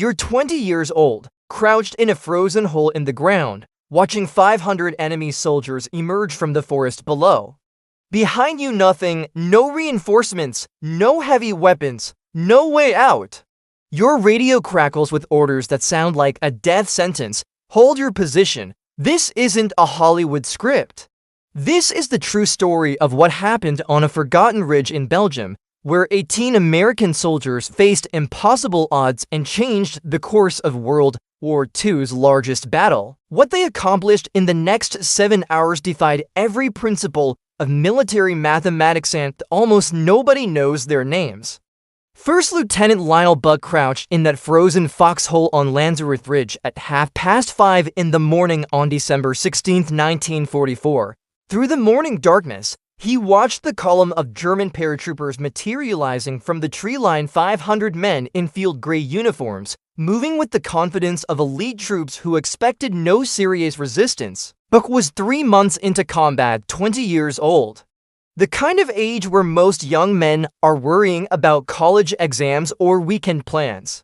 You're 20 years old, crouched in a frozen hole in the ground, watching 500 enemy soldiers emerge from the forest below. Behind you nothing, no reinforcements, no heavy weapons, no way out. Your radio crackles with orders that sound like a death sentence. Hold your position. This isn't a Hollywood script. This is the true story of what happened on a forgotten ridge in Belgium, where 18 American soldiers faced impossible odds and changed the course of World War II's largest battle. What they accomplished in the next 7 hours defied every principle of military mathematics, and almost nobody knows their names. First Lieutenant Lyall Buc crouched in that frozen foxhole on Lanzerath Ridge at 5:30 in the morning on December 16, 1944. Through the morning darkness, he watched the column of German paratroopers materializing from the tree line, 500 men in field gray uniforms, moving with the confidence of elite troops who expected no serious resistance. Buc was 3 months into combat, 20 years old. The kind of age where most young men are worrying about college exams or weekend plans.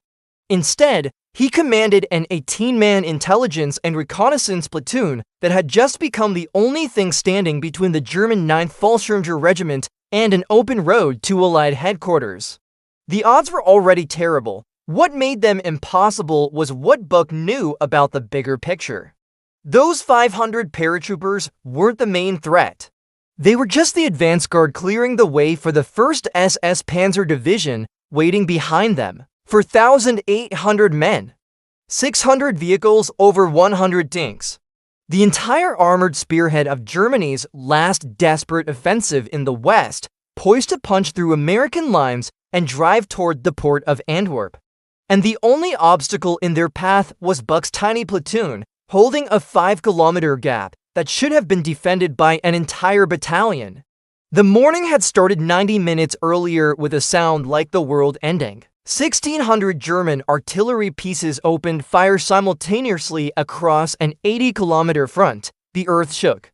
Instead, he commanded an 18-man intelligence and reconnaissance platoon that had just become the only thing standing between the German 9th Fallschirmjäger Regiment and an open road to Allied headquarters. The odds were already terrible. What made them impossible was what Buc knew about the bigger picture. Those 500 paratroopers weren't the main threat. They were just the advance guard clearing the way for the First SS Panzer Division waiting behind them. 4,800 men, 600 vehicles, over 100 tanks. The entire armored spearhead of Germany's last desperate offensive in the West, poised to punch through American lines and drive toward the port of Antwerp. And the only obstacle in their path was Buc's tiny platoon, holding a 5-kilometer gap that should have been defended by an entire battalion. The morning had started 90 minutes earlier with a sound like the world ending. 1,600 German artillery pieces opened fire simultaneously across an 80-kilometer front. The earth shook.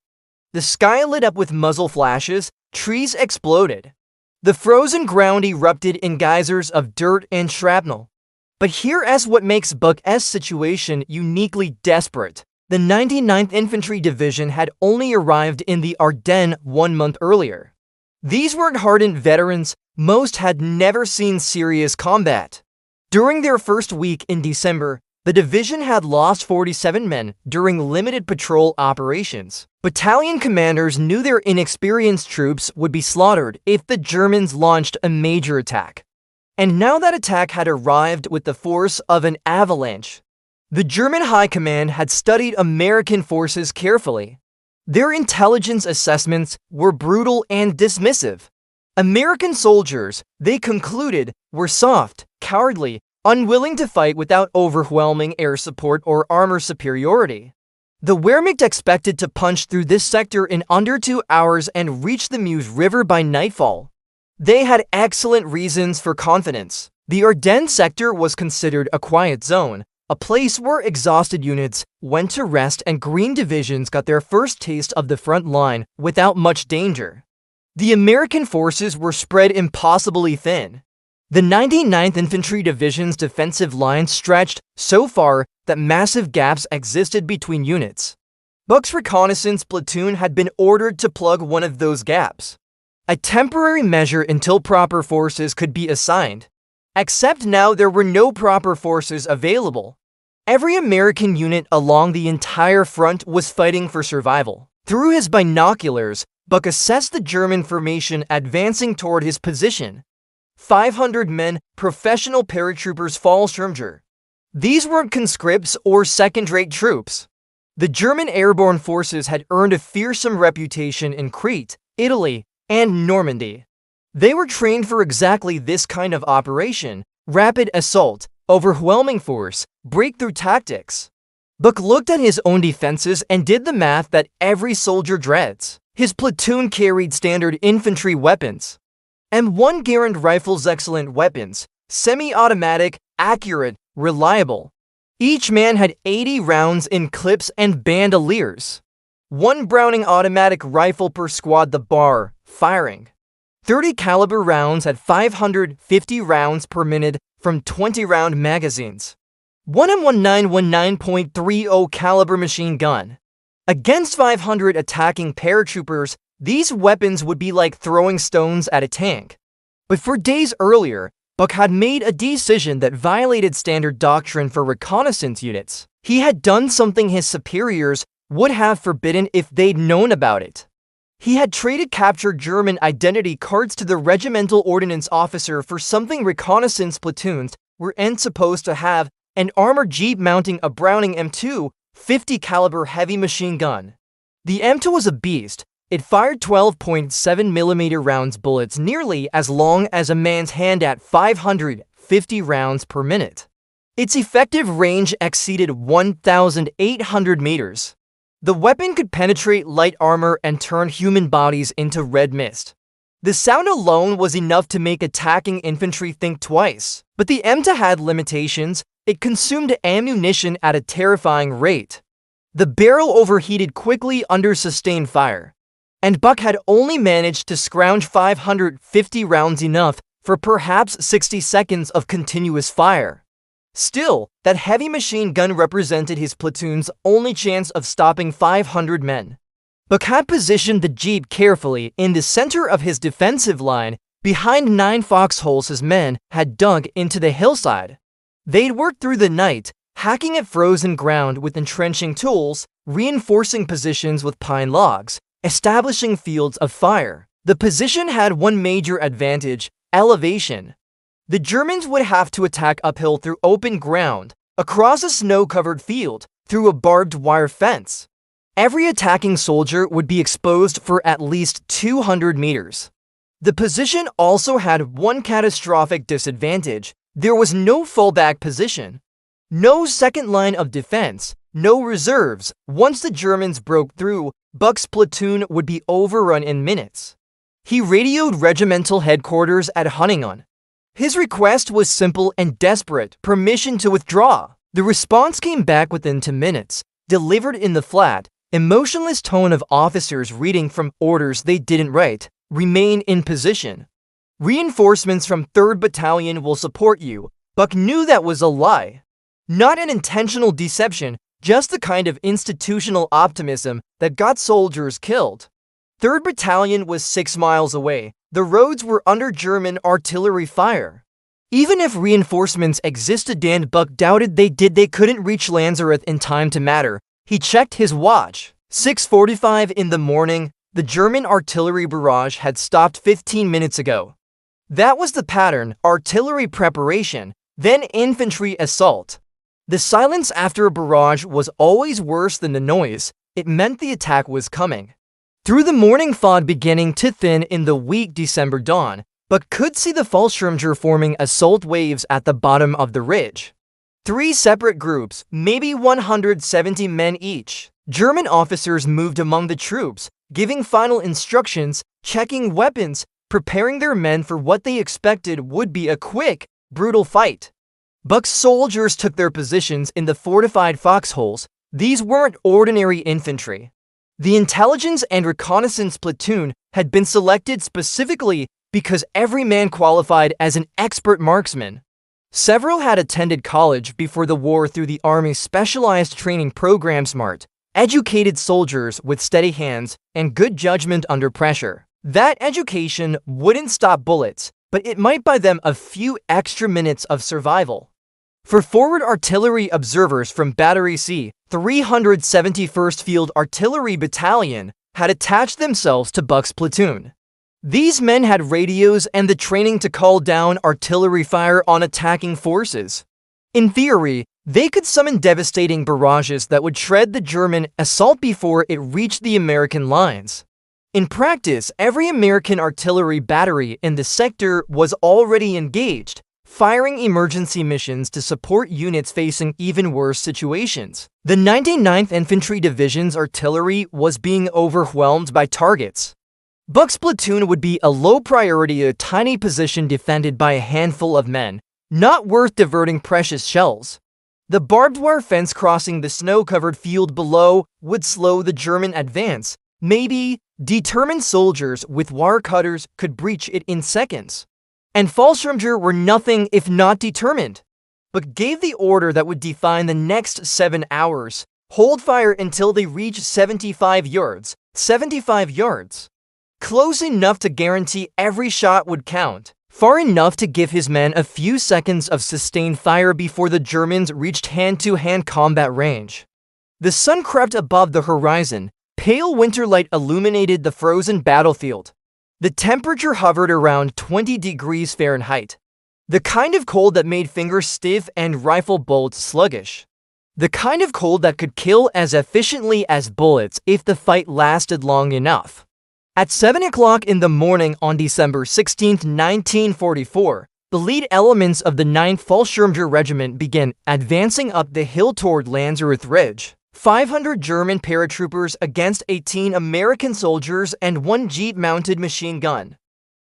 The sky lit up with muzzle flashes, trees exploded. The frozen ground erupted in geysers of dirt and shrapnel. But here's what makes Buc's situation uniquely desperate. The 99th Infantry Division had only arrived in the Ardennes 1 month earlier. These weren't hardened veterans. Most had never seen serious combat. During their first week in December, the division had lost 47 men during limited patrol operations. Battalion commanders knew their inexperienced troops would be slaughtered if the Germans launched a major attack. And now that attack had arrived with the force of an avalanche. The German High Command had studied American forces carefully. Their intelligence assessments were brutal and dismissive. American soldiers, they concluded, were soft, cowardly, unwilling to fight without overwhelming air support or armor superiority. The Wehrmacht expected to punch through this sector in under 2 hours and reach the Meuse River by nightfall. They had excellent reasons for confidence. The Ardennes sector was considered a quiet zone, a place where exhausted units went to rest and green divisions got their first taste of the front line without much danger. The American forces were spread impossibly thin. The 99th Infantry Division's defensive line stretched so far that massive gaps existed between units. Buc's reconnaissance platoon had been ordered to plug one of those gaps. A temporary measure until proper forces could be assigned. Except now there were no proper forces available. Every American unit along the entire front was fighting for survival. Through his binoculars, Buc assessed the German formation advancing toward his position. 500 men, professional paratroopers, Fallschirmjäger. These weren't conscripts or second-rate troops. The German airborne forces had earned a fearsome reputation in Crete, Italy, and Normandy. They were trained for exactly this kind of operation: rapid assault, overwhelming force, breakthrough tactics. Buc looked at his own defenses and did the math that every soldier dreads. His platoon carried standard infantry weapons. M1 Garand rifles, excellent weapons, semi-automatic, accurate, reliable. Each man had 80 rounds in clips and bandoliers. 1 Browning automatic rifle per squad, the bar, firing. 30 caliber rounds had 550 rounds per minute from 20-round magazines. 1M1919.30 caliber machine gun. Against 500 attacking paratroopers, these weapons would be like throwing stones at a tank. But for days earlier, Buc had made a decision that violated standard doctrine for reconnaissance units. He had done something his superiors would have forbidden if they'd known about it. He had traded captured German identity cards to the regimental ordnance officer for something reconnaissance platoons weren't supposed to have, an armored jeep mounting a Browning M2 50 caliber heavy machine gun. The M2 was a beast. It fired 12.7mm rounds bullets nearly as long as a man's hand at 550 rounds per minute. Its effective range exceeded 1,800 meters. The weapon could penetrate light armor and turn human bodies into red mist. The sound alone was enough to make attacking infantry think twice. But the M2 had limitations. It consumed ammunition at a terrifying rate. The barrel overheated quickly under sustained fire, and Buc had only managed to scrounge 550 rounds, enough for perhaps 60 seconds of continuous fire. Still, that heavy machine gun represented his platoon's only chance of stopping 500 men. Buc had positioned the jeep carefully in the center of his defensive line, behind 9 foxholes his men had dug into the hillside. They'd worked through the night, hacking at frozen ground with entrenching tools, reinforcing positions with pine logs, establishing fields of fire. The position had one major advantage: elevation. The Germans would have to attack uphill through open ground, across a snow-covered field, through a barbed wire fence. Every attacking soldier would be exposed for at least 200 meters. The position also had one catastrophic disadvantage: there was no fallback position. No second line of defense, no reserves. Once the Germans broke through, Buc's platoon would be overrun in minutes. He radioed regimental headquarters at Huntington. His request was simple and desperate: permission to withdraw. The response came back within 2 minutes, delivered in the flat, emotionless tone of officers reading from orders they didn't write: remain in position. Reinforcements from 3rd Battalion will support you. Buc knew that was a lie. Not an intentional deception, just the kind of institutional optimism that got soldiers killed. 3rd Battalion was 6 miles away. The roads were under German artillery fire. Even if reinforcements existed and Buc doubted they couldn't reach Lanzerath in time to matter. He checked his watch. 6:45 in the morning. The German artillery barrage had stopped 15 minutes ago. That was the pattern: artillery preparation, then infantry assault. The silence after a barrage was always worse than the noise. It meant the attack was coming. Through the morning fog beginning to thin in the weak December dawn, Buc could see the Fallschirmjäger forming assault waves at the bottom of the ridge. 3 separate groups, maybe 170 men each. German officers moved among the troops, giving final instructions, checking weapons, preparing their men for what they expected would be a quick, brutal fight. Buc's soldiers took their positions in the fortified foxholes. These weren't ordinary infantry. The intelligence and reconnaissance platoon had been selected specifically because every man qualified as an expert marksman. Several had attended college before the war through the Army's specialized training program. Smart, educated soldiers with steady hands and good judgment under pressure. That education wouldn't stop bullets, but it might buy them a few extra minutes of survival. For forward artillery observers from Battery C, 371st Field Artillery Battalion had attached themselves to Buc's platoon. These men had radios and the training to call down artillery fire on attacking forces. In theory, they could summon devastating barrages that would shred the German assault before it reached the American lines. In practice, every American artillery battery in the sector was already engaged, firing emergency missions to support units facing even worse situations. The 99th Infantry Division's artillery was being overwhelmed by targets. Buc's platoon would be a low priority, a tiny position defended by a handful of men, not worth diverting precious shells. The barbed wire fence crossing the snow-covered field below would slow the German advance. Maybe determined soldiers with wire cutters could breach it in seconds. And Fallschirmjäger were nothing if not determined. but gave the order that would define the next 7 hours. Hold fire until they reach 75 yards. 75 yards. Close enough to guarantee every shot would count. Far enough to give his men a few seconds of sustained fire before the Germans reached hand-to-hand combat range. The sun crept above the horizon. Pale winter light illuminated the frozen battlefield. The temperature hovered around 20 degrees Fahrenheit. The kind of cold that made fingers stiff and rifle bolts sluggish. The kind of cold that could kill as efficiently as bullets if the fight lasted long enough. At 7 o'clock in the morning on December 16, 1944, the lead elements of the 9th Fallschirmjäger Regiment began advancing up the hill toward Lanzerath Ridge. 500 German paratroopers against 18 American soldiers and 1 jeep-mounted machine gun.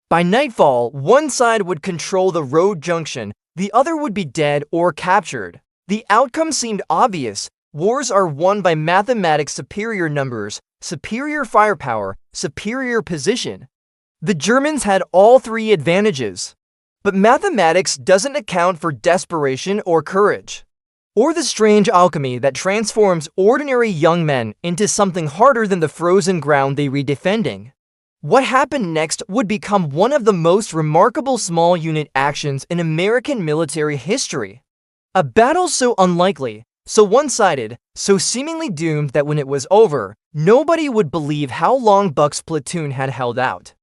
By nightfall, one side would control the road junction, the other would be dead or captured. The outcome seemed obvious. Wars are won by mathematics, superior numbers, superior firepower, superior position. The Germans had all three advantages. But mathematics doesn't account for desperation or courage, or the strange alchemy that transforms ordinary young men into something harder than the frozen ground they were defending. What happened next would become one of the most remarkable small unit actions in American military history. A battle so unlikely, so one-sided, so seemingly doomed that when it was over, nobody would believe how long Buc's platoon had held out.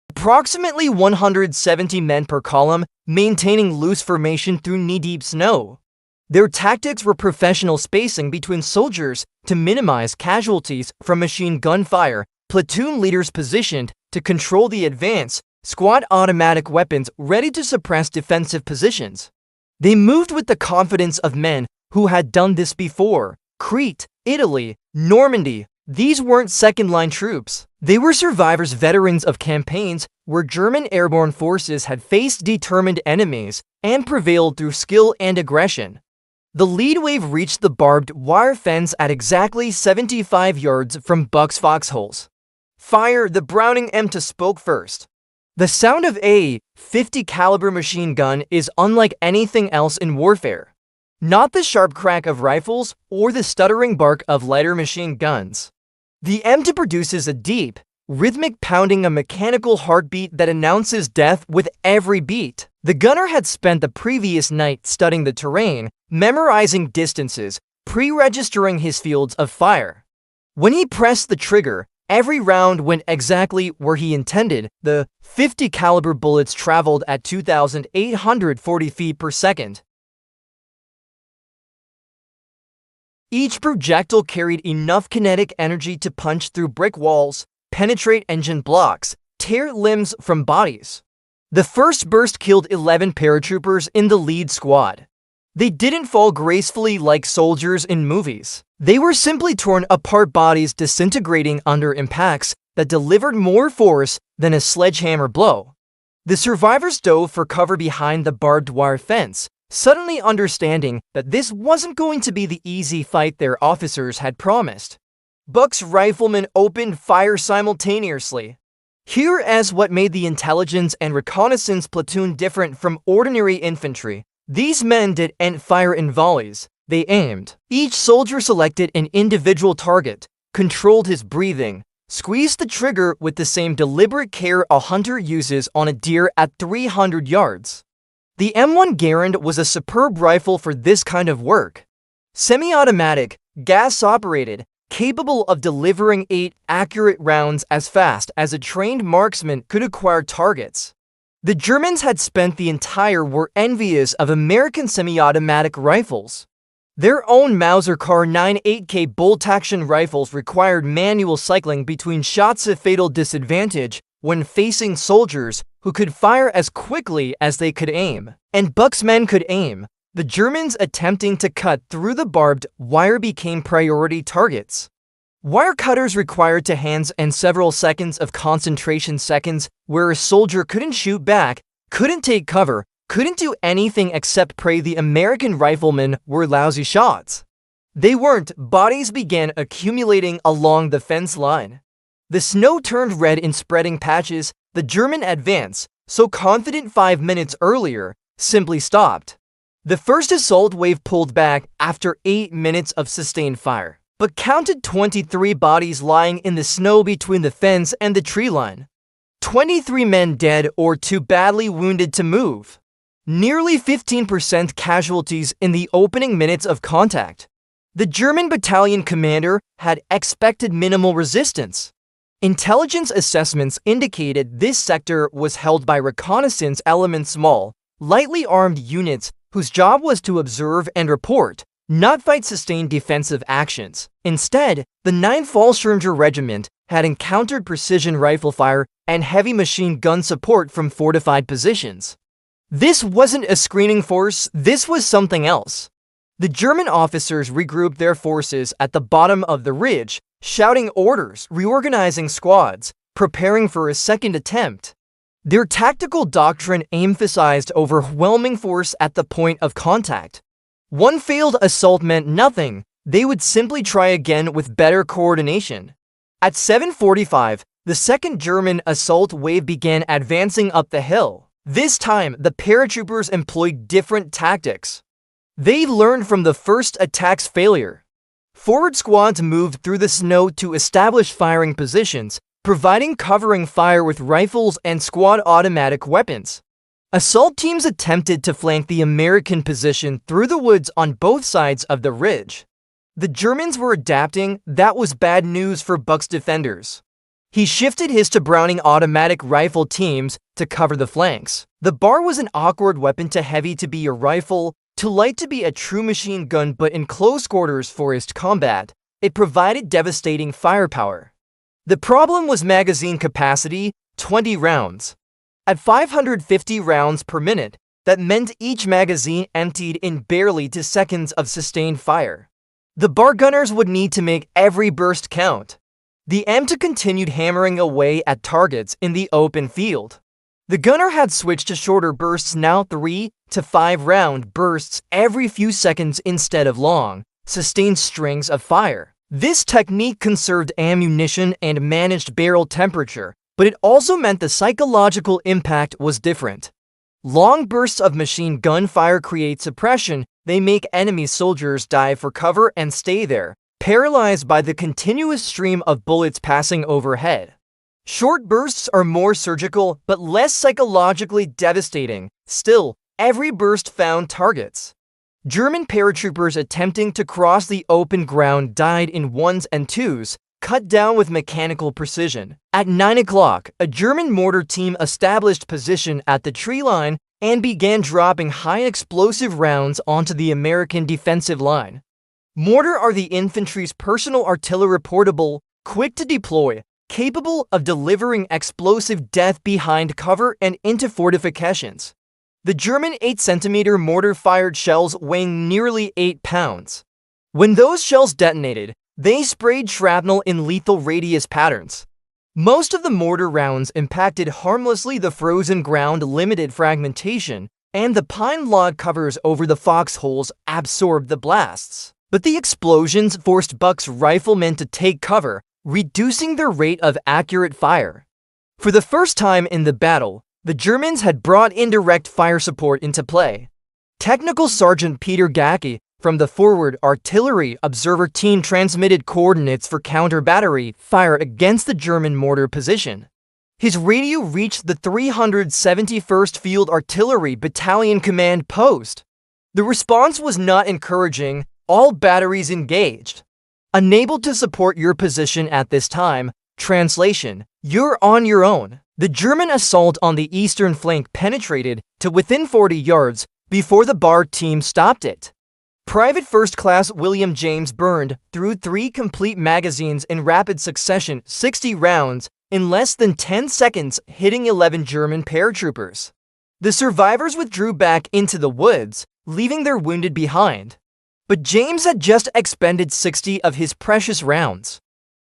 Approximately 170 men per column, maintaining loose formation through knee-deep snow. Their tactics were professional spacing between soldiers to minimize casualties from machine gun fire, platoon leaders positioned to control the advance, squad automatic weapons ready to suppress defensive positions. They moved with the confidence of men who had done this before. Crete, Italy, Normandy. These weren't second-line troops. They were survivors, veterans of campaigns where German airborne forces had faced determined enemies and prevailed through skill and aggression. The lead wave reached the barbed wire fence at exactly 75 yards from Buc's foxholes. Fire, the Browning M2 spoke first. The sound of a .50 caliber machine gun is unlike anything else in warfare. Not the sharp crack of rifles or the stuttering bark of lighter machine guns. The M2 produces a deep, rhythmic pounding, a mechanical heartbeat that announces death with every beat. The gunner had spent the previous night studying the terrain, memorizing distances, pre-registering his fields of fire. When he pressed the trigger, every round went exactly where he intended. The .50 caliber bullets traveled at 2,840 feet per second. Each projectile carried enough kinetic energy to punch through brick walls, penetrate engine blocks, tear limbs from bodies. The first burst killed 11 paratroopers in the lead squad. They didn't fall gracefully like soldiers in movies. They were simply torn apart, bodies disintegrating under impacts that delivered more force than a sledgehammer blow. The survivors dove for cover behind the barbed wire fence, suddenly understanding that this wasn't going to be the easy fight their officers had promised. Buc's riflemen opened fire simultaneously. Here is what made the intelligence and reconnaissance platoon different from ordinary infantry. These men didn't fire in volleys. They aimed. Each soldier selected an individual target, controlled his breathing, squeezed the trigger with the same deliberate care a hunter uses on a deer at 300 yards. The M1 Garand was a superb rifle for this kind of work. Semi-automatic, gas-operated, capable of delivering 8 accurate rounds as fast as a trained marksman could acquire targets. The Germans had spent the entire war envious of American semi-automatic rifles. Their own Mauser Car 9 8K bolt-action rifles required manual cycling between shots, a fatal disadvantage when facing soldiers who could fire as quickly as they could aim. And Buc's men could aim. The Germans attempting to cut through the barbed wire became priority targets. Wire cutters required 2 hands and several seconds of concentration, seconds where a soldier couldn't shoot back, couldn't take cover, couldn't do anything except pray the American riflemen were lousy shots. They weren't. Bodies began accumulating along the fence line. The snow turned red in spreading patches. The German advance, so confident 5 minutes earlier, simply stopped. The first assault wave pulled back after 8 minutes of sustained fire, but counted 23 bodies lying in the snow between the fence and the tree line. 23 men dead or too badly wounded to move. Nearly 15% casualties in the opening minutes of contact. The German battalion commander had expected minimal resistance. Intelligence assessments indicated this sector was held by reconnaissance elements, small, lightly armed units whose job was to observe and report, not fight sustained defensive actions. Instead, the 9th Fallschirmjäger Regiment had encountered precision rifle fire and heavy machine gun support from fortified positions. This wasn't a screening force, this was something else. The German officers regrouped their forces at the bottom of the ridge, shouting orders, reorganizing squads, preparing for a second attempt. Their tactical doctrine emphasized overwhelming force at the point of contact. One failed assault meant nothing, they would simply try again with better coordination. At 7:45, the second German assault wave began advancing up the hill. This time, the paratroopers employed different tactics. They learned from the first attack's failure. Forward squads moved through the snow to establish firing positions, providing covering fire with rifles and squad automatic weapons. Assault teams attempted to flank the American position through the woods on both sides of the ridge. The Germans were adapting, that was bad news for Buc's defenders. He shifted his to Browning automatic rifle teams to cover the flanks. The bar was an awkward weapon, too heavy to be a rifle, too light to be a true machine gun, but in close quarters forest combat, it provided devastating firepower. The problem was magazine capacity, 20 rounds. At 550 rounds per minute, that meant each magazine emptied in barely 2 seconds of sustained fire. The bar gunners would need to make every burst count. The M2 continued hammering away at targets in the open field. The gunner had switched to shorter bursts, now 3 to 5 round bursts every few seconds instead of long, sustained strings of fire. This technique conserved ammunition and managed barrel temperature, but it also meant the psychological impact was different. Long bursts of machine gun fire create suppression, they make enemy soldiers dive for cover and stay there, paralyzed by the continuous stream of bullets passing overhead. Short bursts are more surgical, but less psychologically devastating. Still, every burst found targets. German paratroopers attempting to cross the open ground died in ones and twos, cut down with mechanical precision. At 9 o'clock, a German mortar team established position at the tree line and began dropping high explosive rounds onto the American defensive line. Mortar are the infantry's personal artillery, portable, quick to deploy, capable of delivering explosive death behind cover and into fortifications. The German 8-centimeter mortar fired shells weighing nearly 8 pounds. When those shells detonated, they sprayed shrapnel in lethal radius patterns. Most of the mortar rounds impacted harmlessly the frozen ground, limited fragmentation, and the pine log covers over the foxholes absorbed the blasts. But the explosions forced Buc's riflemen to take cover, reducing their rate of accurate fire. For the first time in the battle, the Germans had brought indirect fire support into play. Technical Sergeant Peter Gacke from the Forward Artillery Observer Team transmitted coordinates for counter-battery fire against the German mortar position. His radio reached the 371st Field Artillery Battalion Command Post. The response was not encouraging, all batteries engaged. Unable to support your position at this time, translation, you're on your own. The German assault on the eastern flank penetrated to within 40 yards before the bar team stopped it. Private First Class William James burned through 3 complete magazines in rapid succession, 60 rounds, in less than 10 seconds, hitting 11 German paratroopers. The survivors withdrew back into the woods, leaving their wounded behind. But James had just expended 60 of his precious rounds.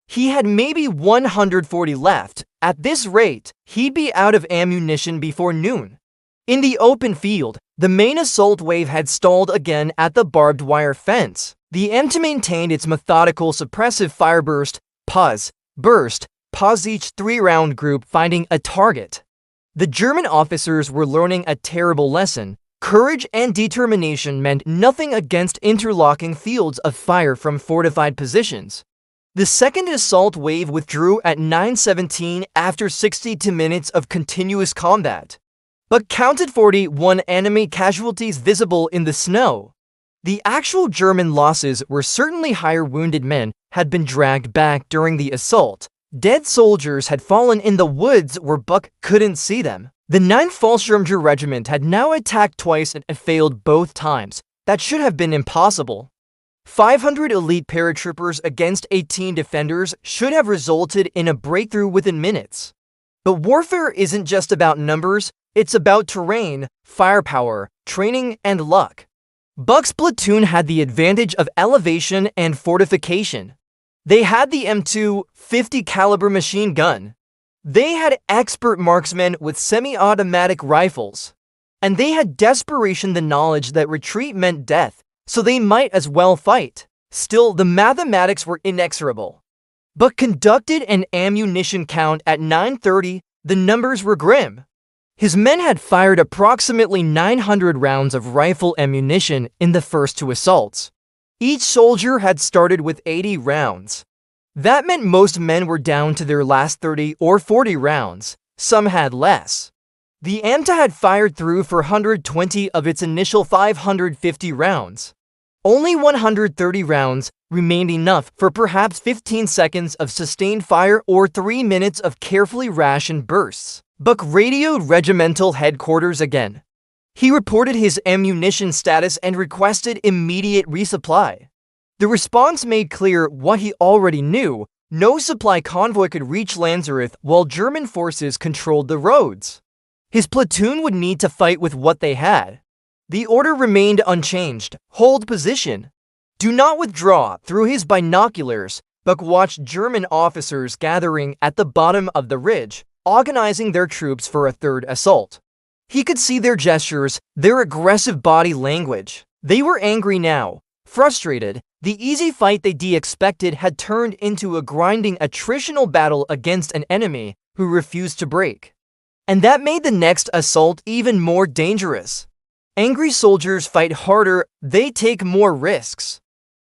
He had maybe 140 left. At this rate, he'd be out of ammunition before noon. In the open field, the main assault wave had stalled again at the barbed wire fence. The M2 maintained its methodical suppressive fire burst, pause, each 3-round group finding a target. The German officers were learning a terrible lesson. Courage and determination meant nothing against interlocking fields of fire from fortified positions. The second assault wave withdrew at 9:17 after 62 minutes of continuous combat, but counted 41 enemy casualties visible in the snow. The actual German losses were certainly higher. Wounded men had been dragged back during the assault. Dead soldiers had fallen in the woods where Buc couldn't see them. The 9th Fallschirmjäger Regiment had now attacked twice and failed both times. That should have been impossible. 500 elite paratroopers against 18 defenders should have resulted in a breakthrough within minutes. But warfare isn't just about numbers, it's about terrain, firepower, training, and luck. Buc's platoon had the advantage of elevation and fortification. They had the M2 50 caliber machine gun. They had expert marksmen with semi-automatic rifles. And they had desperation, the knowledge that retreat meant death, so they might as well fight. Still, the mathematics were inexorable. Buc conducted an ammunition count at 9:30. The numbers were grim. His men had fired approximately 900 rounds of rifle ammunition in the first two assaults. Each soldier had started with 80 rounds. That meant most men were down to their last 30 or 40 rounds. Some had less. The AMTA had fired through 420 of its initial 550 rounds. Only 130 rounds remained, enough for perhaps 15 seconds of sustained fire or 3 minutes of carefully rationed bursts. Buc radioed regimental headquarters again. He reported his ammunition status and requested immediate resupply. The response made clear what he already knew: no supply convoy could reach Lanzerath while German forces controlled the roads. His platoon would need to fight with what they had. The order remained unchanged: hold position. Do not withdraw. Through his binoculars, Buc watched German officers gathering at the bottom of the ridge, organizing their troops for a third assault. He could see their gestures, their aggressive body language. They were angry now, frustrated. The easy fight they expected had turned into a grinding attritional battle against an enemy who refused to break. And that made the next assault even more dangerous. Angry soldiers fight harder, they take more risks.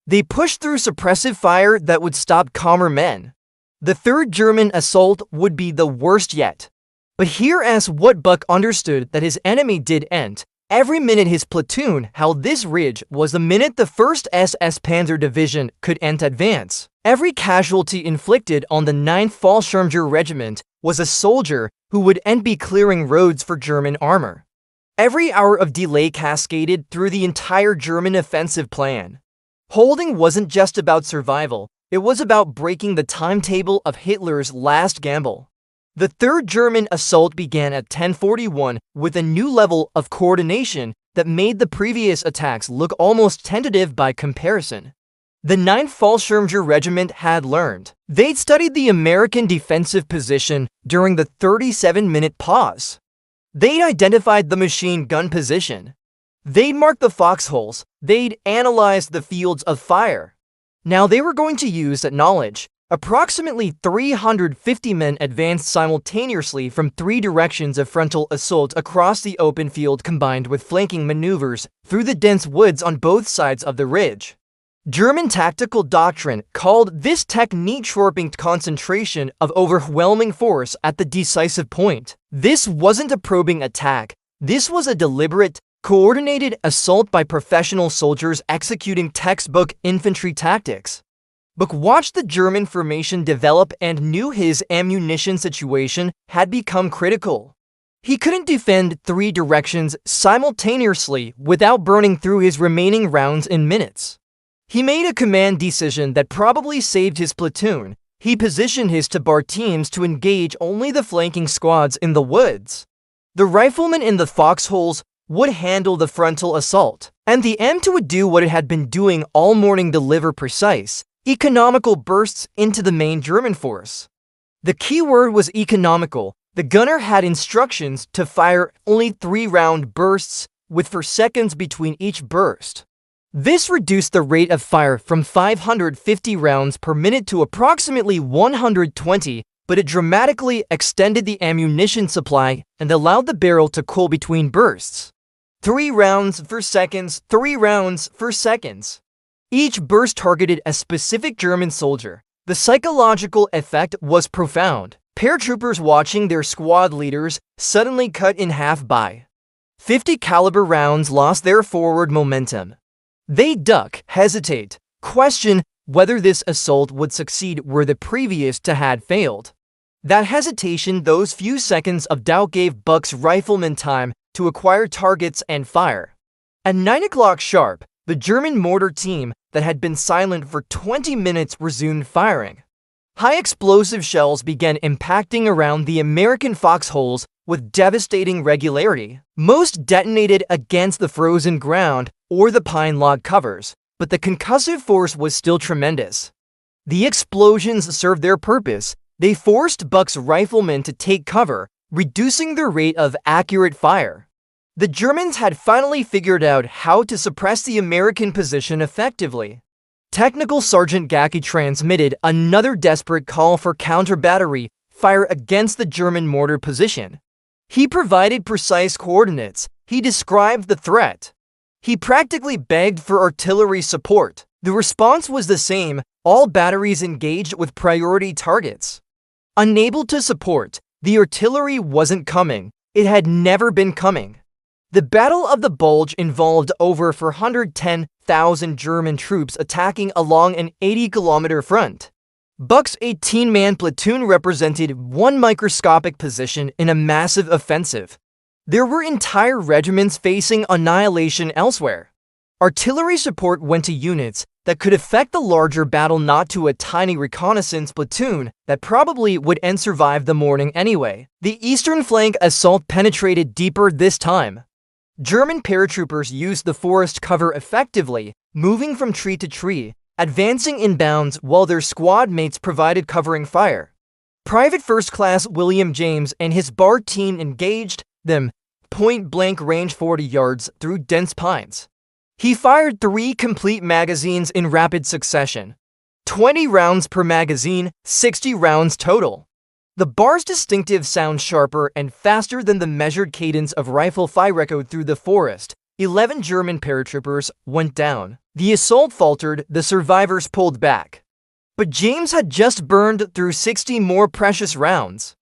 They push through suppressive fire that would stop calmer men. The third German assault would be the worst yet. But here's what Buc understood that his enemy did end. Every minute his platoon held this ridge was the minute the First SS Panzer Division could advance. Every casualty inflicted on the 9th Fallschirmjäger Regiment was a soldier who would be clearing roads for German armor. Every hour of delay cascaded through the entire German offensive plan. Holding wasn't just about survival, it was about breaking the timetable of Hitler's last gamble. The third German assault began at 10:41 with a new level of coordination that made the previous attacks look almost tentative by comparison. The 9th Fallschirmjäger Regiment had learned. They'd studied the American defensive position during the 37-minute pause. They'd identified the machine gun position. They'd marked the foxholes. They'd analyzed the fields of fire. Now they were going to use that knowledge. Approximately 350 men advanced simultaneously from 3 directions of frontal assault across the open field, combined with flanking maneuvers through the dense woods on both sides of the ridge. German tactical doctrine called this technique sharpening concentration of overwhelming force at the decisive point. This wasn't a probing attack. This was a deliberate, coordinated assault by professional soldiers executing textbook infantry tactics. Buc watched the German formation develop and knew his ammunition situation had become critical. He couldn't defend 3 directions simultaneously without burning through his remaining rounds in minutes. He made a command decision that probably saved his platoon. He positioned his bar teams to engage only the flanking squads in the woods. The riflemen in the foxholes would handle the frontal assault, and the M2 would do what it had been doing all morning: deliver precise, economical bursts into the main German force. The key word was economical. The gunner had instructions to fire only 3-round bursts, with 4 seconds between each burst. This reduced the rate of fire from 550 rounds per minute to approximately 120, but it dramatically extended the ammunition supply and allowed the barrel to cool between bursts. 3 rounds for seconds, 3 rounds for seconds. Each burst targeted a specific German soldier. The psychological effect was profound. Paratroopers watching their squad leaders suddenly cut in half by 50 caliber rounds lost their forward momentum. They duck, hesitate, question whether this assault would succeed where the previous two had failed. That hesitation, those few seconds of doubt, gave Buc's riflemen time to acquire targets and fire. At 9 o'clock sharp, the German mortar team that had been silent for 20 minutes resumed firing. High explosive shells began impacting around the American foxholes with devastating regularity. Most detonated against the frozen ground or the pine log covers, but the concussive force was still tremendous. The explosions served their purpose. They forced Buc's riflemen to take cover, reducing their rate of accurate fire. The Germans had finally figured out how to suppress the American position effectively. Technical Sergeant Gacke transmitted another desperate call for counter-battery fire against the German mortar position. He provided precise coordinates. He described the threat. He practically begged for artillery support. The response was the same: all batteries engaged with priority targets. Unable to support, the artillery wasn't coming. It had never been coming. The Battle of the Bulge involved over 410,000 German troops attacking along an 80-kilometer front. Buc's 18-man platoon represented one microscopic position in a massive offensive. There were entire regiments facing annihilation elsewhere. Artillery support went to units that could affect the larger battle, not to a tiny reconnaissance platoon that probably would survive the morning anyway. The eastern flank assault penetrated deeper this time. German paratroopers used the forest cover effectively, moving from tree to tree, advancing inbounds while their squad mates provided covering fire. Private First Class William James and his bar team engaged them point-blank range 40 yards through dense pines. He fired 3 complete magazines in rapid succession. 20 rounds per magazine, 60 rounds total. The bar's distinctive sound sharper and faster than the measured cadence of rifle fire echoed through the forest. 11 German paratroopers went down. The assault faltered, the survivors pulled back. But James had just burned through 60 more precious rounds.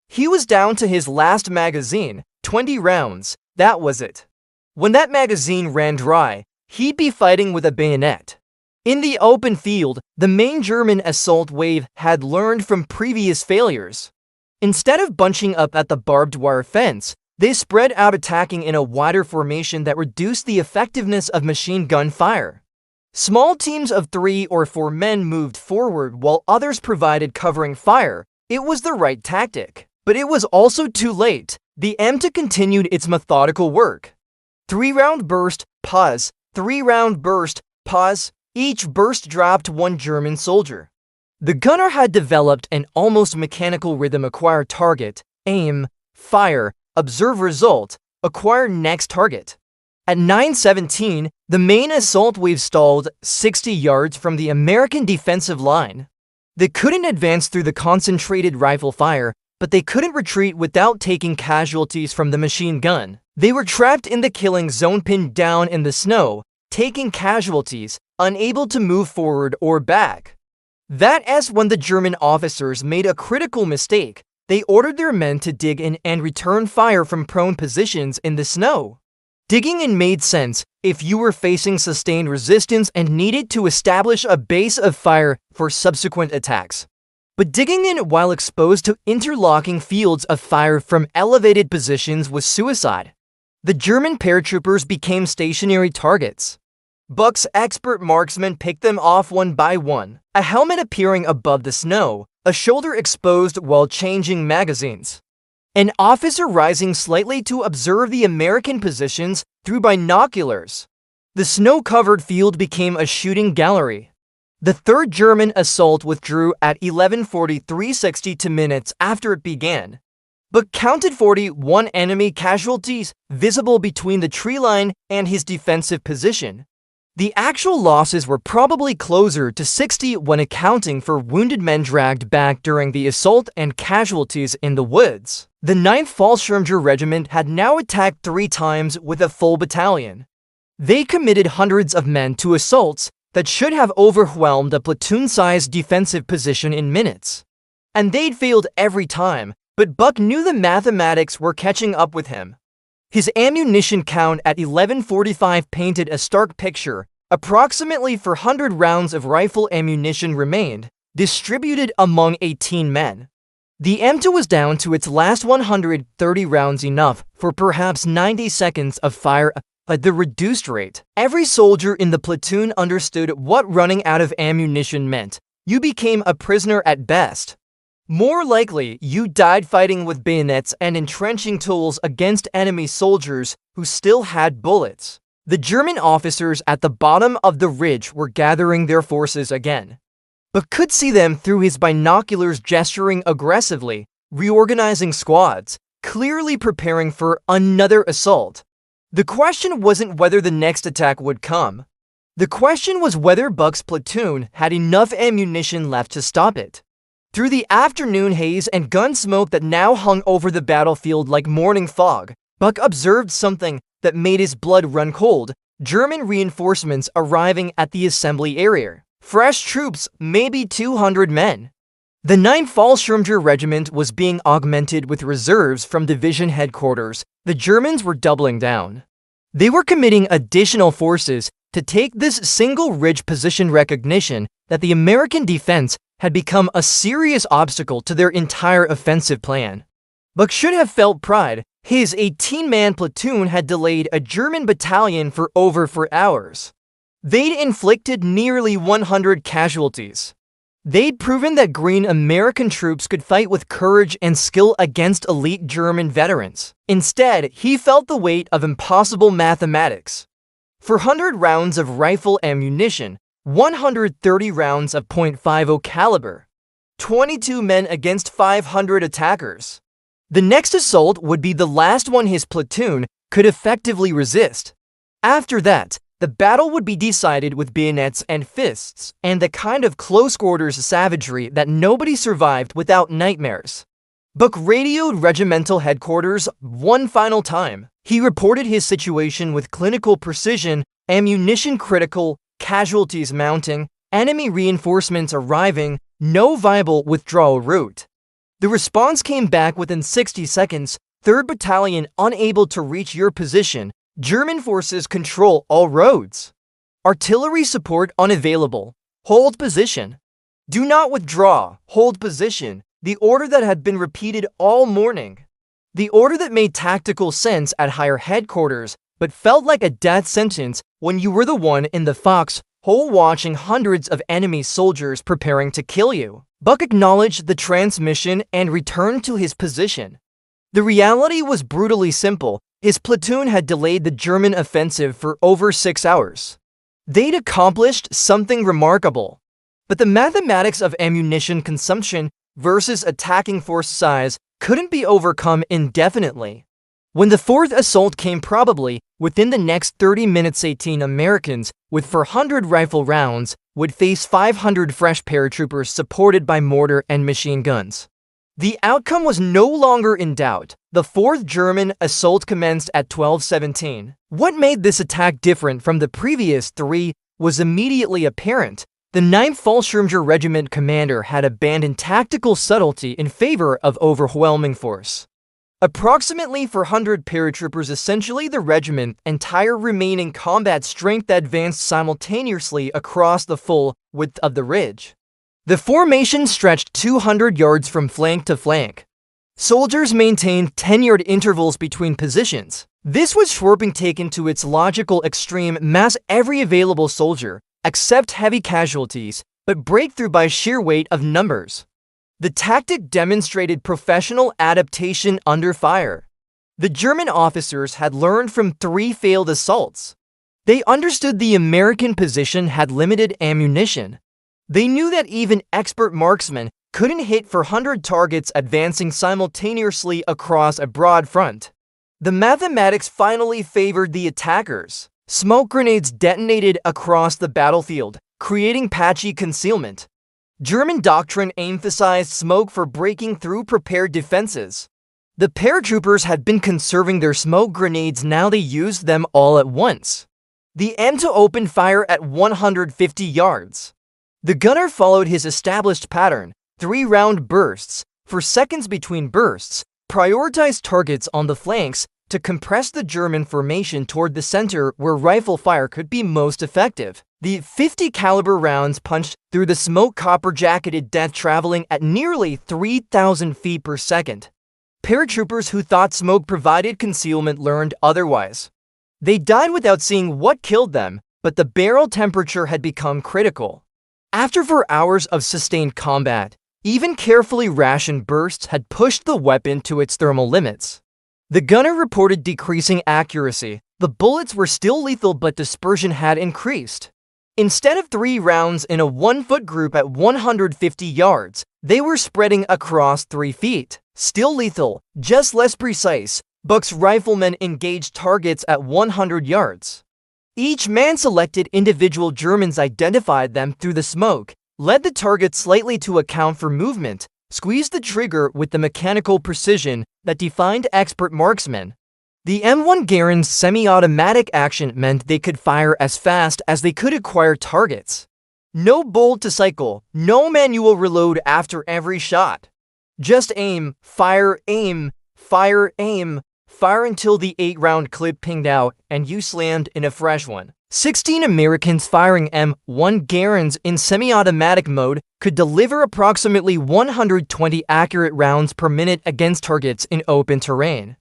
He was down to his last magazine, 20 rounds, that was it. When that magazine ran dry, he'd be fighting with a bayonet. In the open field, the main German assault wave had learned from previous failures. Instead of bunching up at the barbed wire fence, they spread out, attacking in a wider formation that reduced the effectiveness of machine gun fire. Small teams of 3 or 4 men moved forward while others provided covering fire. It was the right tactic. But it was also too late. The M2 continued its methodical work. 3-round burst, pause, 3-round burst, pause. Each burst dropped 1 German soldier. The gunner had developed an almost mechanical rhythm: acquire target, aim, fire, observe result, acquire next target. At 9:17, the main assault wave stalled 60 yards from the American defensive line. They couldn't advance through the concentrated rifle fire, but they couldn't retreat without taking casualties from the machine gun. They were trapped in the killing zone, pinned down in the snow, taking casualties, unable to move forward or back. That's when the German officers made a critical mistake. They ordered their men to dig in and return fire from prone positions in the snow. Digging in made sense if you were facing sustained resistance and needed to establish a base of fire for subsequent attacks. But digging in while exposed to interlocking fields of fire from elevated positions was suicide. The German paratroopers became stationary targets. Buc's expert marksmen picked them off one by one, a helmet appearing above the snow, a shoulder exposed while changing magazines. An officer rising slightly to observe the American positions through binoculars. The snow-covered field became a shooting gallery. The 3rd German assault withdrew at 11:43 minutes after it began, but counted 41 enemy casualties visible between the tree line and his defensive position. The actual losses were probably closer to 60 when accounting for wounded men dragged back during the assault and casualties in the woods. The 9th Fallschirmjäger Regiment had now attacked 3 times with a full battalion. They committed hundreds of men to assaults that should have overwhelmed a platoon-sized defensive position in minutes. And they'd failed every time, but Buc knew the mathematics were catching up with him. His ammunition count at 1145 painted a stark picture. Approximately 400 rounds of rifle ammunition remained, distributed among 18 men. The M2 was down to its last 130 rounds, enough for perhaps 90 seconds of fire at the reduced rate. Every soldier in the platoon understood what running out of ammunition meant. You became a prisoner at best. More likely, you died fighting with bayonets and entrenching tools against enemy soldiers who still had bullets. The German officers at the bottom of the ridge were gathering their forces again, but could see them through his binoculars, gesturing aggressively, reorganizing squads, clearly preparing for another assault. The question wasn't whether the next attack would come. The question was whether Buc's platoon had enough ammunition left to stop it. Through the afternoon haze and gun smoke that now hung over the battlefield like morning fog, Buc observed something that made his blood run cold: German reinforcements arriving at the assembly area. Fresh troops, maybe 200 men. The 9th Fallschirmjäger Regiment was being augmented with reserves from division headquarters. The Germans were doubling down. They were committing additional forces to take this single ridge position, recognition that the American defense had become a serious obstacle to their entire offensive plan. Buc should have felt pride. His 18-man platoon had delayed a German battalion for over 4 hours. They'd inflicted nearly 100 casualties. They'd proven that green American troops could fight with courage and skill against elite German veterans. Instead, he felt the weight of impossible mathematics. 400 rounds of rifle ammunition, 130 rounds of .50 caliber, 22 men against 500 attackers. The next assault would be the last one his platoon could effectively resist. After that, the battle would be decided with bayonets and fists, and the kind of close-quarters savagery that nobody survived without nightmares. Buc radioed regimental headquarters one final time. He reported his situation with clinical precision: ammunition critical, casualties mounting, enemy reinforcements arriving, no viable withdrawal route. The response came back within 60 seconds. 3rd Battalion unable to reach your position. German forces control all roads. Artillery support unavailable. Hold position. Do not withdraw. Hold position. The order that had been repeated all morning. The order that made tactical sense at higher headquarters, but felt like a death sentence when you were the one in the foxhole watching hundreds of enemy soldiers preparing to kill you. Buc acknowledged the transmission and returned to his position. The reality was brutally simple. His platoon had delayed the German offensive for over 6 hours. They'd accomplished something remarkable. But the mathematics of ammunition consumption versus attacking force size couldn't be overcome indefinitely. When the 4th assault came, probably within the next 30 minutes, 18 Americans with 400 rifle rounds would face 500 fresh paratroopers supported by mortar and machine guns. The outcome was no longer in doubt. The 4th German assault commenced at 12:17. What made this attack different from the previous 3 was immediately apparent. The 9th Fallschirmjäger Regiment commander had abandoned tactical subtlety in favor of overwhelming force. Approximately 400 paratroopers, essentially the regiment's entire remaining combat strength, advanced simultaneously across the full width of the ridge. The formation stretched 200 yards from flank to flank. Soldiers maintained 10-yard intervals between positions. This was swarping taken to its logical extreme: mass every available soldier, accept heavy casualties, but break through by sheer weight of numbers. The tactic demonstrated professional adaptation under fire. The German officers had learned from 3 failed assaults. They understood the American position had limited ammunition. They knew that even expert marksmen couldn't hit 400 targets advancing simultaneously across a broad front. The mathematics finally favored the attackers. Smoke grenades detonated across the battlefield, creating patchy concealment. German doctrine emphasized smoke for breaking through prepared defenses. The paratroopers had been conserving their smoke grenades, now they used them all at once. The aim to open fire at 150 yards. The gunner followed his established pattern, 3-round bursts, for seconds between bursts, prioritized targets on the flanks to compress the German formation toward the center where rifle fire could be most effective. The 50 caliber rounds punched through the smoke, copper-jacketed death traveling at nearly 3,000 feet per second. Paratroopers who thought smoke provided concealment learned otherwise. They died without seeing what killed them, but the barrel temperature had become critical. After 4 hours of sustained combat, even carefully rationed bursts had pushed the weapon to its thermal limits. The gunner reported decreasing accuracy. The bullets were still lethal, but dispersion had increased. Instead of 3 rounds in a 1-foot group at 150 yards, they were spreading across 3 feet. Still lethal, just less precise. Buc's riflemen engaged targets at 100 yards. Each man selected individual Germans, identified them through the smoke, led the target slightly to account for movement, squeezed the trigger with the mechanical precision that defined expert marksmen. The M1 Garand's semi-automatic action meant they could fire as fast as they could acquire targets. No bolt to cycle, no manual reload after every shot. Just aim, fire, fire until the 8-round clip pinged out and you slammed in a fresh one. 16 Americans firing M1 Garands in semi-automatic mode could deliver approximately 120 accurate rounds per minute against targets in open terrain.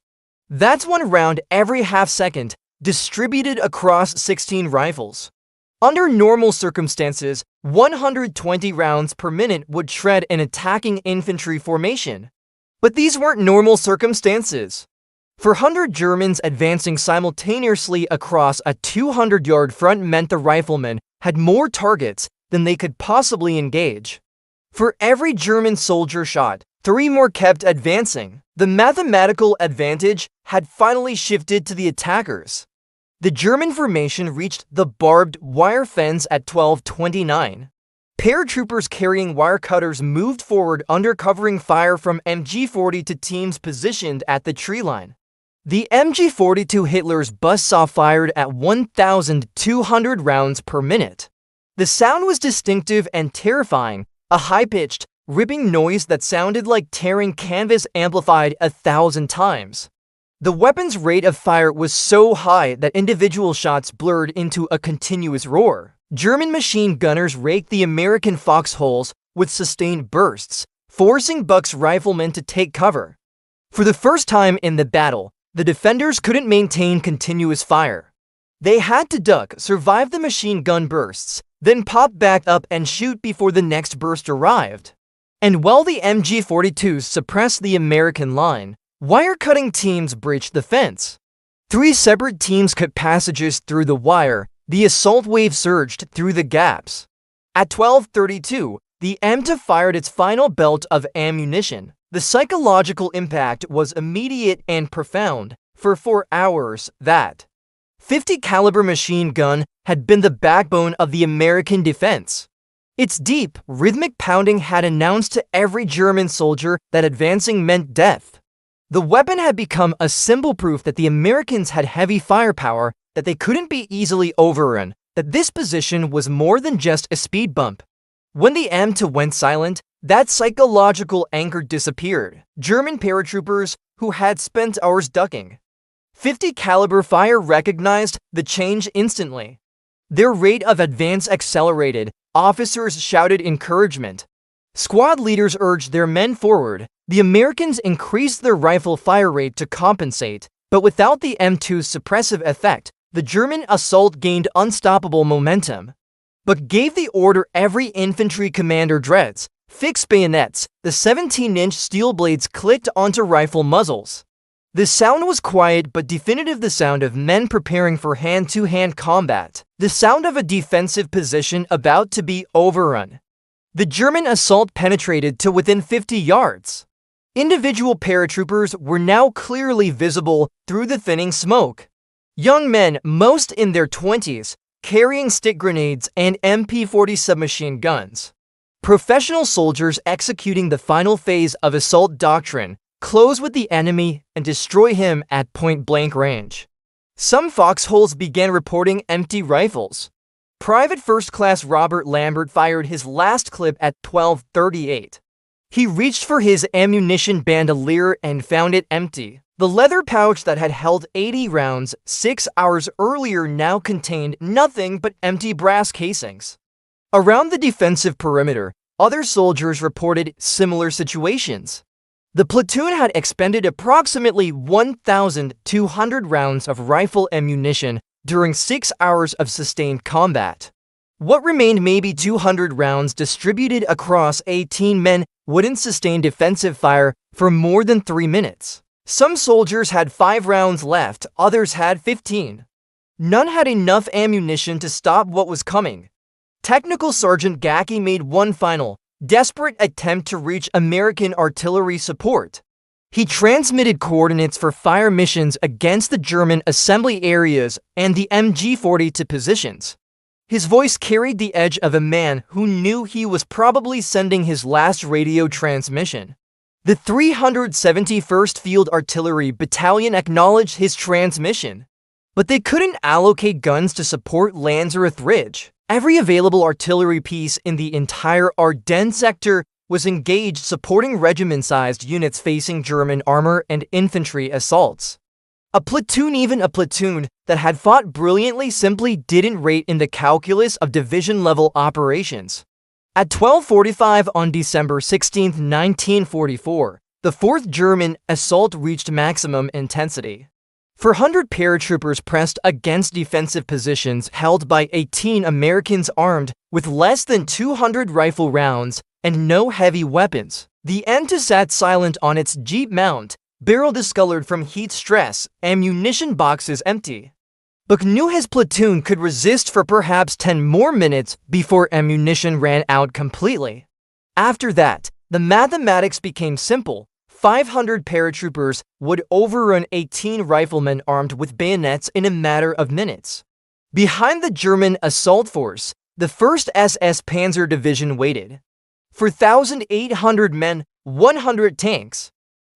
That's 1 round every half second, distributed across 16 rifles. Under normal circumstances, 120 rounds per minute would shred an attacking infantry formation. But these weren't normal circumstances. For 100 Germans advancing simultaneously across a 200-yard front meant the riflemen had more targets than they could possibly engage. For every German soldier shot, 3 more kept advancing. The mathematical advantage had finally shifted to the attackers. The German formation reached the barbed wire fence at 12:29. Paratroopers carrying wire cutters moved forward under covering fire from MG-40 to teams positioned at the tree line. The MG-42 Hitler's buzzsaw fired at 1,200 rounds per minute. The sound was distinctive and terrifying, a high-pitched, ripping noise that sounded like tearing canvas amplified 1,000 times. The weapon's rate of fire was so high that individual shots blurred into a continuous roar. German machine gunners raked the American foxholes with sustained bursts, forcing Buc's riflemen to take cover. For the first time in the battle, the defenders couldn't maintain continuous fire. They had to duck, survive the machine gun bursts, then pop back up and shoot before the next burst arrived. And while the MG-42s suppressed the American line, wire-cutting teams breached the fence. 3 separate teams cut passages through the wire. The assault wave surged through the gaps. At 12:32, the M2 fired its final belt of ammunition. The psychological impact was immediate and profound. For 4 hours, that 50 caliber machine gun had been the backbone of the American defense. Its deep, rhythmic pounding had announced to every German soldier that advancing meant death. The weapon had become a symbol, proof that the Americans had heavy firepower, that they couldn't be easily overrun, that this position was more than just a speed bump. When the M2 went silent, that psychological anchor disappeared. German paratroopers, who had spent hours ducking 50 caliber fire, recognized the change instantly. Their rate of advance accelerated. Officers shouted encouragement. Squad leaders urged their men forward. The Americans increased their rifle fire rate to compensate, but without the M2's suppressive effect, the German assault gained unstoppable momentum. Buc gave the order every infantry commander dreads: fix bayonets. The 17-inch steel blades clicked onto rifle muzzles. The sound was quiet but definitive, the sound of men preparing for hand-to-hand combat, the sound of a defensive position about to be overrun. The German assault penetrated to within 50 yards. Individual paratroopers were now clearly visible through the thinning smoke. Young men, most in their 20s, carrying stick grenades and MP-40 submachine guns. Professional soldiers executing the final phase of assault doctrine, close with the enemy and destroy him at point-blank range. Some foxholes began reporting empty rifles. Private First Class Robert Lambert fired his last clip at 12:38. He reached for his ammunition bandolier and found it empty. The leather pouch that had held 80 rounds 6 hours earlier now contained nothing but empty brass casings. Around the defensive perimeter, other soldiers reported similar situations. The platoon had expended approximately 1,200 rounds of rifle ammunition during 6 hours of sustained combat. What remained, maybe 200 rounds distributed across 18 men, wouldn't sustain defensive fire for more than 3 minutes. Some soldiers had 5 rounds left, others had 15. None had enough ammunition to stop what was coming. Technical Sergeant Gacke made one final, desperate attempt to reach American artillery support. He transmitted coordinates for fire missions against the German assembly areas and the MG-40 to positions. His voice carried the edge of a man who knew he was probably sending his last radio transmission. The 371st Field Artillery Battalion acknowledged his transmission, but they couldn't allocate guns to support Lanzerath Ridge. Every available artillery piece in the entire Ardennes sector was engaged supporting regiment-sized units facing German armor and infantry assaults. Even a platoon that had fought brilliantly simply didn't rate in the calculus of division-level operations. At 12:45 on December 16, 1944, the 4th German assault reached maximum intensity. 400 paratroopers pressed against defensive positions held by 18 Americans armed with less than 200 rifle rounds and no heavy weapons. The Ente sat silent on its jeep mount, barrel discolored from heat stress, ammunition boxes empty. Buc knew his platoon could resist for perhaps 10 more minutes before ammunition ran out completely. After that, the mathematics became simple. 500 paratroopers would overrun 18 riflemen armed with bayonets in a matter of minutes. Behind the German assault force, the First SS Panzer Division waited. 4,800 men, 100 tanks.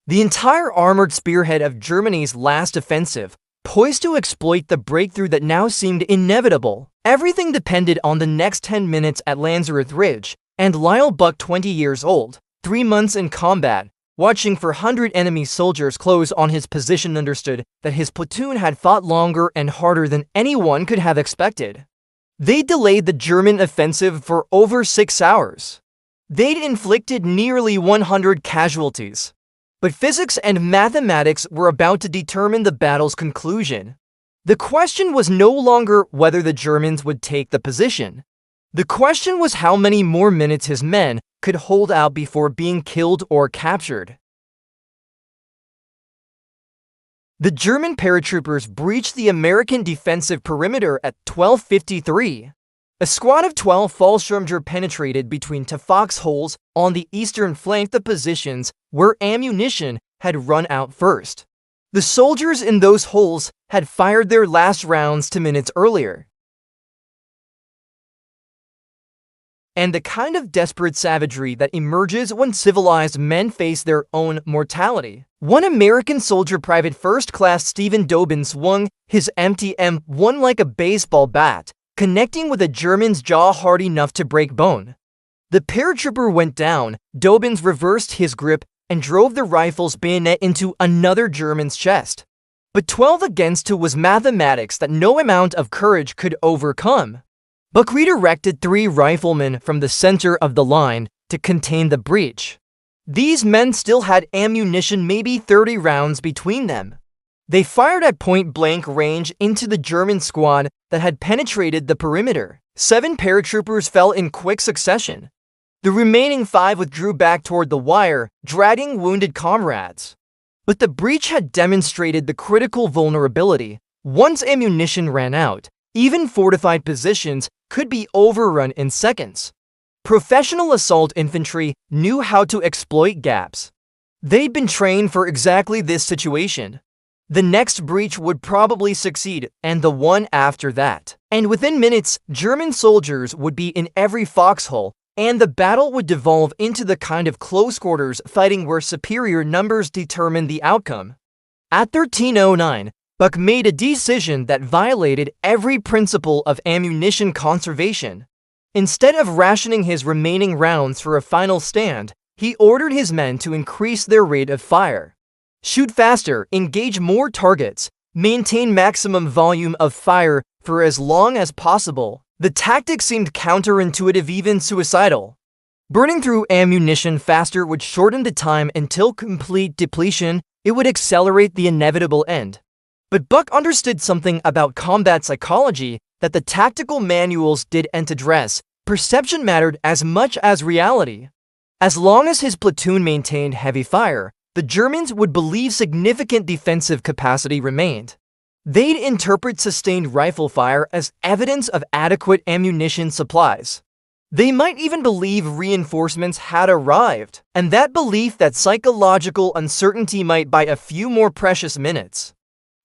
The entire armored spearhead of Germany's last offensive, poised to exploit the breakthrough that now seemed inevitable. Everything depended on the next 10 minutes at Lanzerath Ridge, and Lyall Buc, 20 years old, 3 months in combat, watching 400 enemy soldiers close on his position, understood that his platoon had fought longer and harder than anyone could have expected. They delayed the German offensive for over 6 hours. They'd inflicted nearly 100 casualties. But physics and mathematics were about to determine the battle's conclusion. The question was no longer whether the Germans would take the position. The question was how many more minutes his men could hold out before being killed or captured. The German paratroopers breached the American defensive perimeter at 12:53. A squad of 12 Fallschirmjäger penetrated between two foxholes on the eastern flank, the positions where ammunition had run out first. The soldiers in those holes had fired their last rounds 2 minutes earlier. And the kind of desperate savagery that emerges when civilized men face their own mortality. One American soldier, Private First Class Stephen Dobbin, swung his empty M1 like a baseball bat, connecting with a German's jaw hard enough to break bone. The paratrooper went down. Dobbins reversed his grip and drove the rifle's bayonet into another German's chest. But 12 against 2 was mathematics that no amount of courage could overcome. Buc redirected 3 riflemen from the center of the line to contain the breach. These men still had ammunition, maybe 30 rounds between them. They fired at point-blank range into the German squad that had penetrated the perimeter. 7 paratroopers fell in quick succession. The remaining 5 withdrew back toward the wire, dragging wounded comrades. But the breach had demonstrated the critical vulnerability. Once ammunition ran out, even fortified positions could be overrun in seconds. Professional assault infantry knew how to exploit gaps. They'd been trained for exactly this situation. The next breach would probably succeed, and the one after that. And within minutes, German soldiers would be in every foxhole, and the battle would devolve into the kind of close quarters fighting where superior numbers determined the outcome. At 1309, Buc made a decision that violated every principle of ammunition conservation. Instead of rationing his remaining rounds for a final stand, he ordered his men to increase their rate of fire. Shoot faster, engage more targets, maintain maximum volume of fire for as long as possible. The tactic seemed counterintuitive, even suicidal. Burning through ammunition faster would shorten the time until complete depletion. It would accelerate the inevitable end. But Buc understood something about combat psychology that the tactical manuals didn't address. Perception mattered as much as reality. As long as his platoon maintained heavy fire, the Germans would believe significant defensive capacity remained. They'd interpret sustained rifle fire as evidence of adequate ammunition supplies. They might even believe reinforcements had arrived, and that belief, that psychological uncertainty, might buy a few more precious minutes.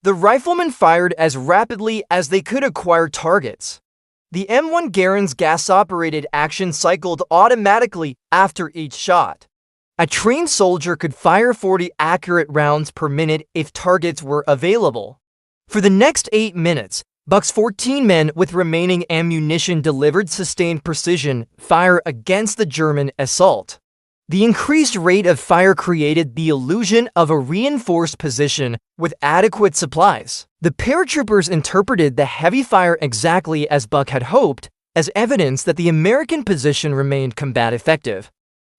The riflemen fired as rapidly as they could acquire targets. The M1 Garand's gas-operated action cycled automatically after each shot. A trained soldier could fire 40 accurate rounds per minute if targets were available. For the next 8 minutes, Buc's 14 men with remaining ammunition delivered sustained precision fire against the German assault. The increased rate of fire created the illusion of a reinforced position with adequate supplies. The paratroopers interpreted the heavy fire exactly as Buc had hoped, as evidence that the American position remained combat effective.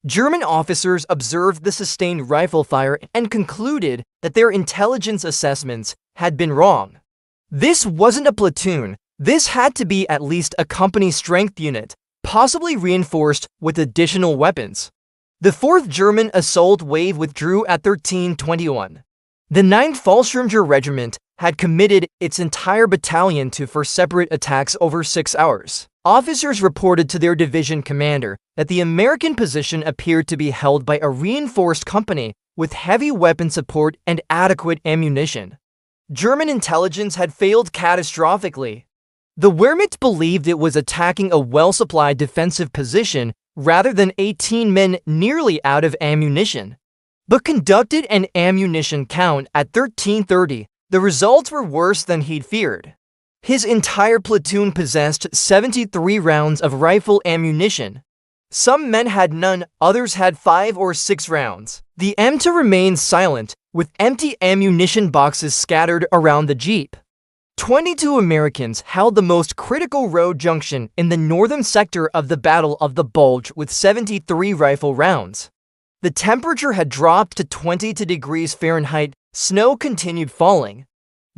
German officers observed the sustained rifle fire and concluded that their intelligence assessments had been wrong. This wasn't a platoon. This had to be at least a company strength unit, possibly reinforced with additional weapons. The 4th German assault wave withdrew at 1321. The 9th Fallschirmjäger Regiment had committed its entire battalion for separate attacks over 6 hours. Officers reported to their division commander that the American position appeared to be held by a reinforced company with heavy weapon support and adequate ammunition. German intelligence had failed catastrophically. The Wehrmacht believed it was attacking a well-supplied defensive position rather than 18 men nearly out of ammunition. But conducted an ammunition count at 1330. The results were worse than he'd feared. His entire platoon possessed 73 rounds of rifle ammunition. Some men had none, others had 5 or 6 rounds. The M2 remained silent, with empty ammunition boxes scattered around the jeep. 22 Americans held the most critical road junction in the northern sector of the Battle of the Bulge with 73 rifle rounds. The temperature had dropped to 22 degrees Fahrenheit. Snow continued falling.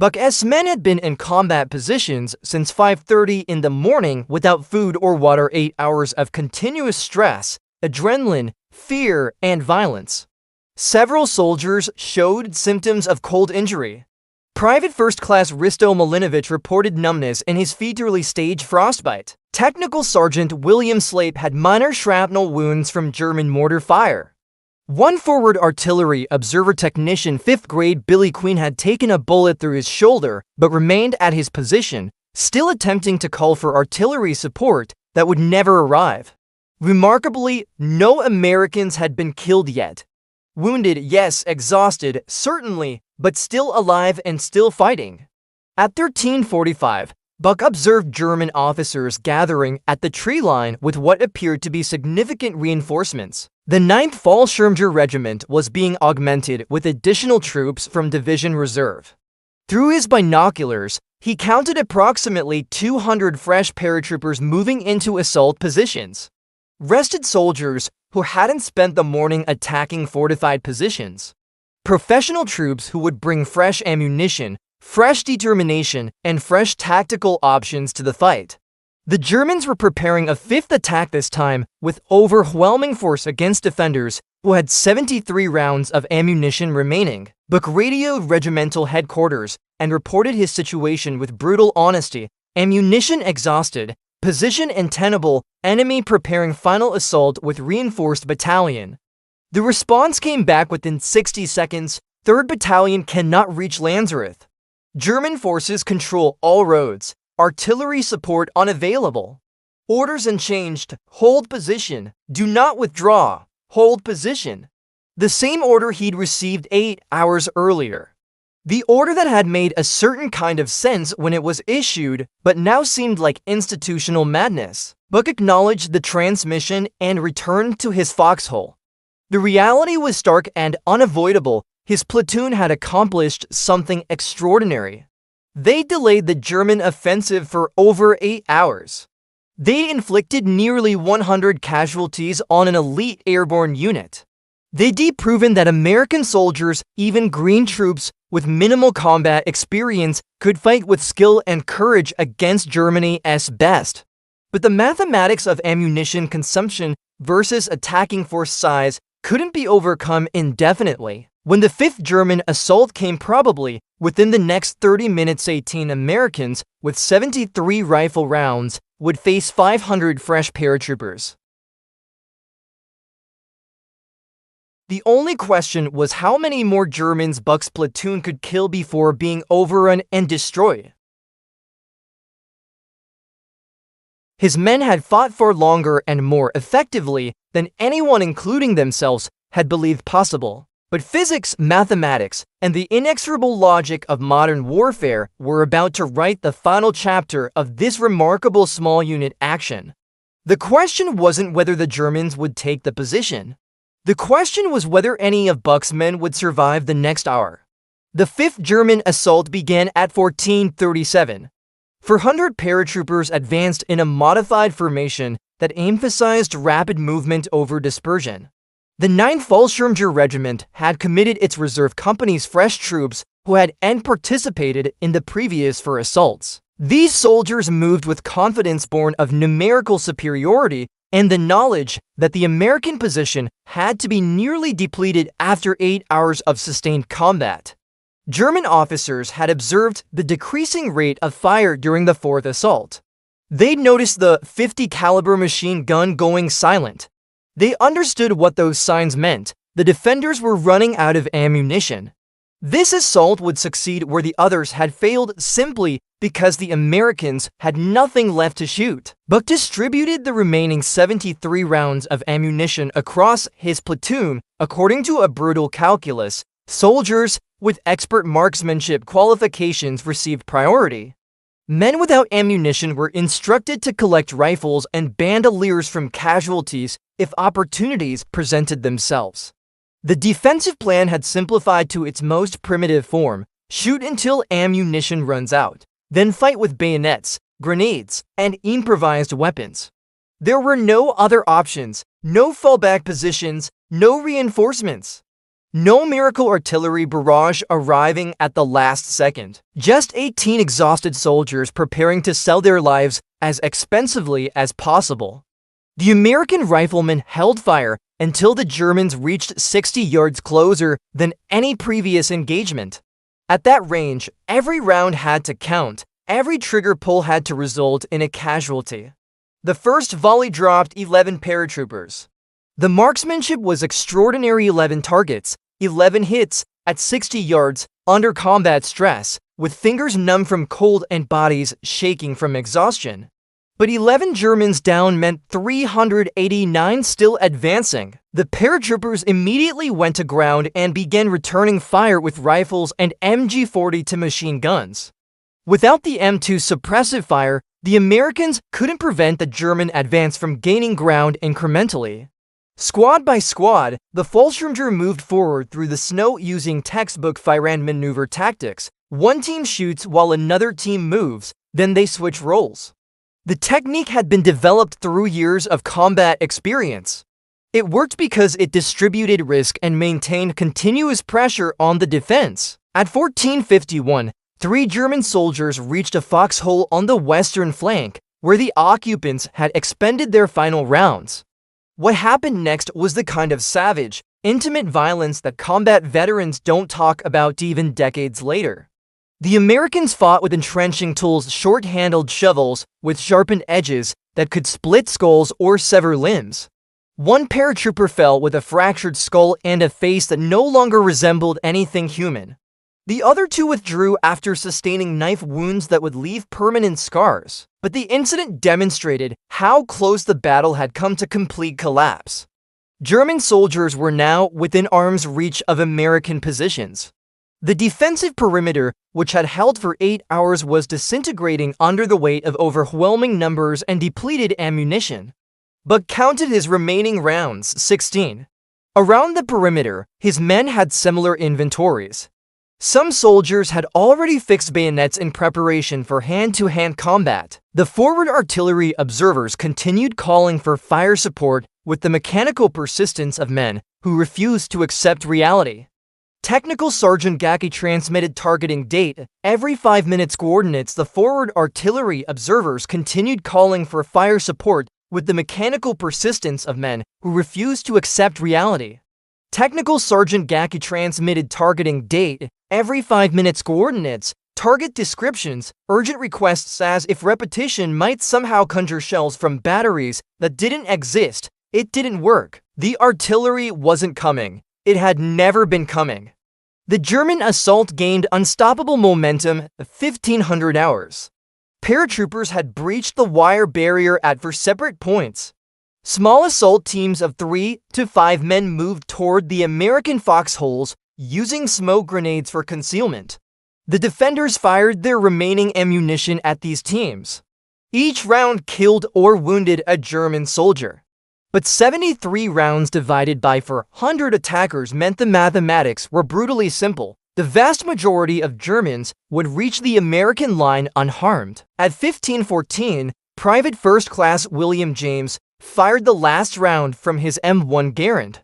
Buc's men had been in combat positions since 5:30 in the morning without food or water. 8 hours of continuous stress, adrenaline, fear, and violence. Several soldiers showed symptoms of cold injury. Private First Class Risto Malinovich reported numbness in his feet, early stage frostbite. Technical Sergeant William Slape had minor shrapnel wounds from German mortar fire. One forward artillery observer technician, 5th grade Billy Queen, had taken a bullet through his shoulder but remained at his position, still attempting to call for artillery support that would never arrive. Remarkably, no Americans had been killed yet. Wounded, yes, exhausted, certainly, but still alive and still fighting. At 1345, Buc observed German officers gathering at the tree line with what appeared to be significant reinforcements. The 9th Fallschirmjäger Regiment was being augmented with additional troops from Division Reserve. Through his binoculars, he counted approximately 200 fresh paratroopers moving into assault positions. Rested soldiers who hadn't spent the morning attacking fortified positions. Professional troops who would bring fresh ammunition, fresh determination, and fresh tactical options to the fight. The Germans were preparing a 5th attack, this time with overwhelming force against defenders who had 73 rounds of ammunition remaining. Buc radioed regimental headquarters and reported his situation with brutal honesty: ammunition exhausted, position untenable, enemy preparing final assault with reinforced battalion. The response came back within 60 seconds. 3rd Battalion cannot reach Lanzerath. German forces control all roads. Artillery support unavailable. Orders unchanged. Hold position. Do not withdraw. Hold position. The same order he'd received 8 hours earlier. The order that had made a certain kind of sense when it was issued, but now seemed like institutional madness. Buc acknowledged the transmission and returned to his foxhole. The reality was stark and unavoidable. His platoon had accomplished something extraordinary. They delayed the German offensive for over 8 hours. They inflicted nearly 100 casualties on an elite airborne unit. They'd proven that American soldiers, even green troops with minimal combat experience, could fight with skill and courage against Germany's best. But the mathematics of ammunition consumption versus attacking force size couldn't be overcome indefinitely. When the 5th German assault came, probably within the next 30 minutes, 18 Americans with 73 rifle rounds would face 500 fresh paratroopers. The only question was how many more Germans Buc's platoon could kill before being overrun and destroyed. His men had fought for longer and more effectively than anyone, including themselves, had believed possible. But physics, mathematics, and the inexorable logic of modern warfare were about to write the final chapter of this remarkable small unit action. The question wasn't whether the Germans would take the position. The question was whether any of Buc's men would survive the next hour. The 5th German assault began at 14:37. 400 paratroopers advanced in a modified formation that emphasized rapid movement over dispersion. The 9th Fallschirmjäger Regiment had committed its reserve company's fresh troops who had participated in the previous 4 assaults. These soldiers moved with confidence born of numerical superiority and the knowledge that the American position had to be nearly depleted after 8 hours of sustained combat. German officers had observed the decreasing rate of fire during the 4th assault. They'd noticed the 50 caliber machine gun going silent. They understood what those signs meant. The defenders were running out of ammunition. This assault would succeed where the others had failed simply because the Americans had nothing left to shoot. Buc distributed the remaining 73 rounds of ammunition across his platoon according to a brutal calculus. Soldiers with expert marksmanship qualifications received priority. Men without ammunition were instructed to collect rifles and bandoliers from casualties if opportunities presented themselves. The defensive plan had simplified to its most primitive form: shoot until ammunition runs out, then fight with bayonets, grenades, and improvised weapons. There were no other options, no fallback positions, no reinforcements. No miracle artillery barrage arriving at the last second. Just 18 exhausted soldiers preparing to sell their lives as expensively as possible. The American riflemen held fire until the Germans reached 60 yards closer than any previous engagement. At that range, every round had to count. Every trigger pull had to result in a casualty. The first volley dropped 11 paratroopers. The marksmanship was extraordinary: 11 targets, 11 hits, at 60 yards, under combat stress, with fingers numb from cold and bodies shaking from exhaustion. But 11 Germans down meant 389 still advancing. The paratroopers immediately went to ground and began returning fire with rifles and MG-40 to machine guns. Without the M2 suppressive fire, the Americans couldn't prevent the German advance from gaining ground incrementally. Squad by squad, the Fallschirmjäger moved forward through the snow using textbook Firan maneuver tactics. One team shoots while another team moves, then they switch roles. The technique had been developed through years of combat experience. It worked because it distributed risk and maintained continuous pressure on the defense. At 14:51, 3 German soldiers reached a foxhole on the western flank, where the occupants had expended their final rounds. What happened next was the kind of savage, intimate violence that combat veterans don't talk about even decades later. The Americans fought with entrenching tools, short-handled shovels with sharpened edges that could split skulls or sever limbs. One paratrooper fell with a fractured skull and a face that no longer resembled anything human. The other two withdrew after sustaining knife wounds that would leave permanent scars. But the incident demonstrated how close the battle had come to complete collapse. German soldiers were now within arm's reach of American positions. The defensive perimeter, which had held for 8 hours, was disintegrating under the weight of overwhelming numbers and depleted ammunition. Buc counted his remaining rounds, 16. Around the perimeter, his men had similar inventories. Some soldiers had already fixed bayonets in preparation for hand-to-hand combat. The forward artillery observers continued calling for fire support with the mechanical persistence of men who refused to accept reality. Technical Sergeant Gacki transmitted targeting date. Every 5 minutes coordinates, the forward artillery observers continued calling for fire support with the mechanical persistence of men who refused to accept reality. Technical Sergeant Gacki transmitted targeting date. Every 5 minutes coordinates, target descriptions, urgent requests as if repetition might somehow conjure shells from batteries that didn't exist. It didn't work. The artillery wasn't coming. It had never been coming. The German assault gained unstoppable momentum 1,500 hours. Paratroopers had breached the wire barrier at 4 separate points. Small assault teams of 3 to 5 men moved toward the American foxholes, using smoke grenades for concealment. The defenders fired their remaining ammunition at these teams. Each round killed or wounded a German soldier. But 73 rounds divided by 400 attackers meant the mathematics were brutally simple. The vast majority of Germans would reach the American line unharmed. At 15:14, Private First Class William James fired the last round from his M1 Garand.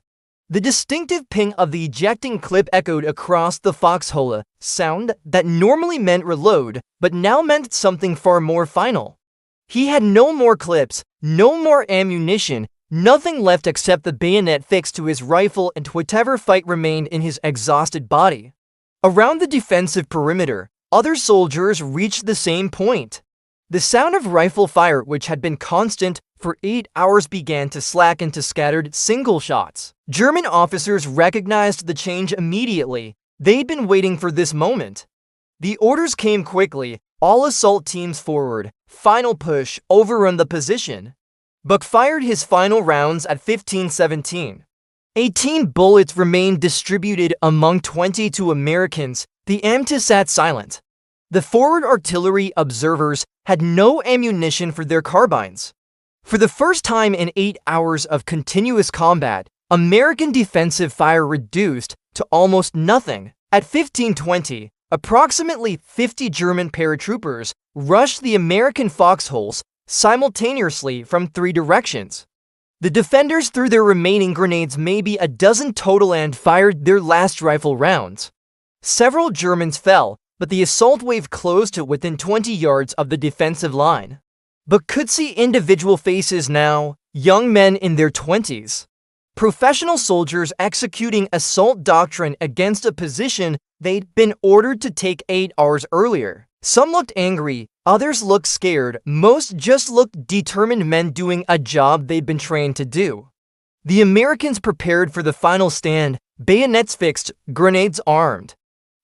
The distinctive ping of the ejecting clip echoed across the foxhole, sound that normally meant reload, but now meant something far more final. He had no more clips, no more ammunition, nothing left except the bayonet fixed to his rifle and whatever fight remained in his exhausted body. Around the defensive perimeter, other soldiers reached the same point. The sound of rifle fire, which had been constant for 8 hours, began to slacken to scattered single shots. German officers recognized the change immediately. They'd been waiting for this moment. The orders came quickly. All assault teams forward. Final push. Overrun the position. Buc fired his final rounds at 15:17. 18 bullets remained distributed among 22 Americans. The AMT sat silent. The forward artillery observers had no ammunition for their carbines. For the first time in 8 hours of continuous combat, American defensive fire reduced to almost nothing. At 15:20, approximately 50 German paratroopers rushed the American foxholes simultaneously from 3 directions. The defenders threw their remaining grenades, maybe a dozen total, and fired their last rifle rounds. Several Germans fell, but the assault wave closed to within 20 yards of the defensive line. But could see individual faces now, young men in their 20s. Professional soldiers executing assault doctrine against a position they'd been ordered to take 8 hours earlier. Some looked angry, others looked scared, most just looked determined men doing a job they'd been trained to do. The Americans prepared for the final stand, bayonets fixed, grenades armed.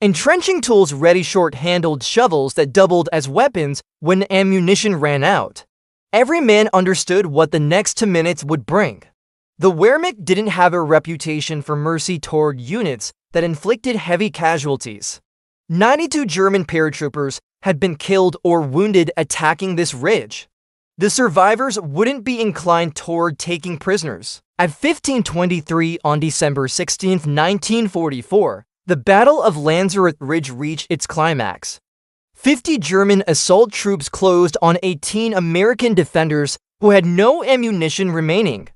Entrenching tools ready, short-handled shovels that doubled as weapons when ammunition ran out. Every man understood what the next 2 minutes would bring. The Wehrmacht didn't have a reputation for mercy toward units that inflicted heavy casualties. 92 German paratroopers had been killed or wounded attacking this ridge. The survivors wouldn't be inclined toward taking prisoners. At 15:23 on December 16, 1944, the Battle of Lanzerath Ridge reached its climax. 50 German assault troops closed on 18 American defenders who had no ammunition remaining.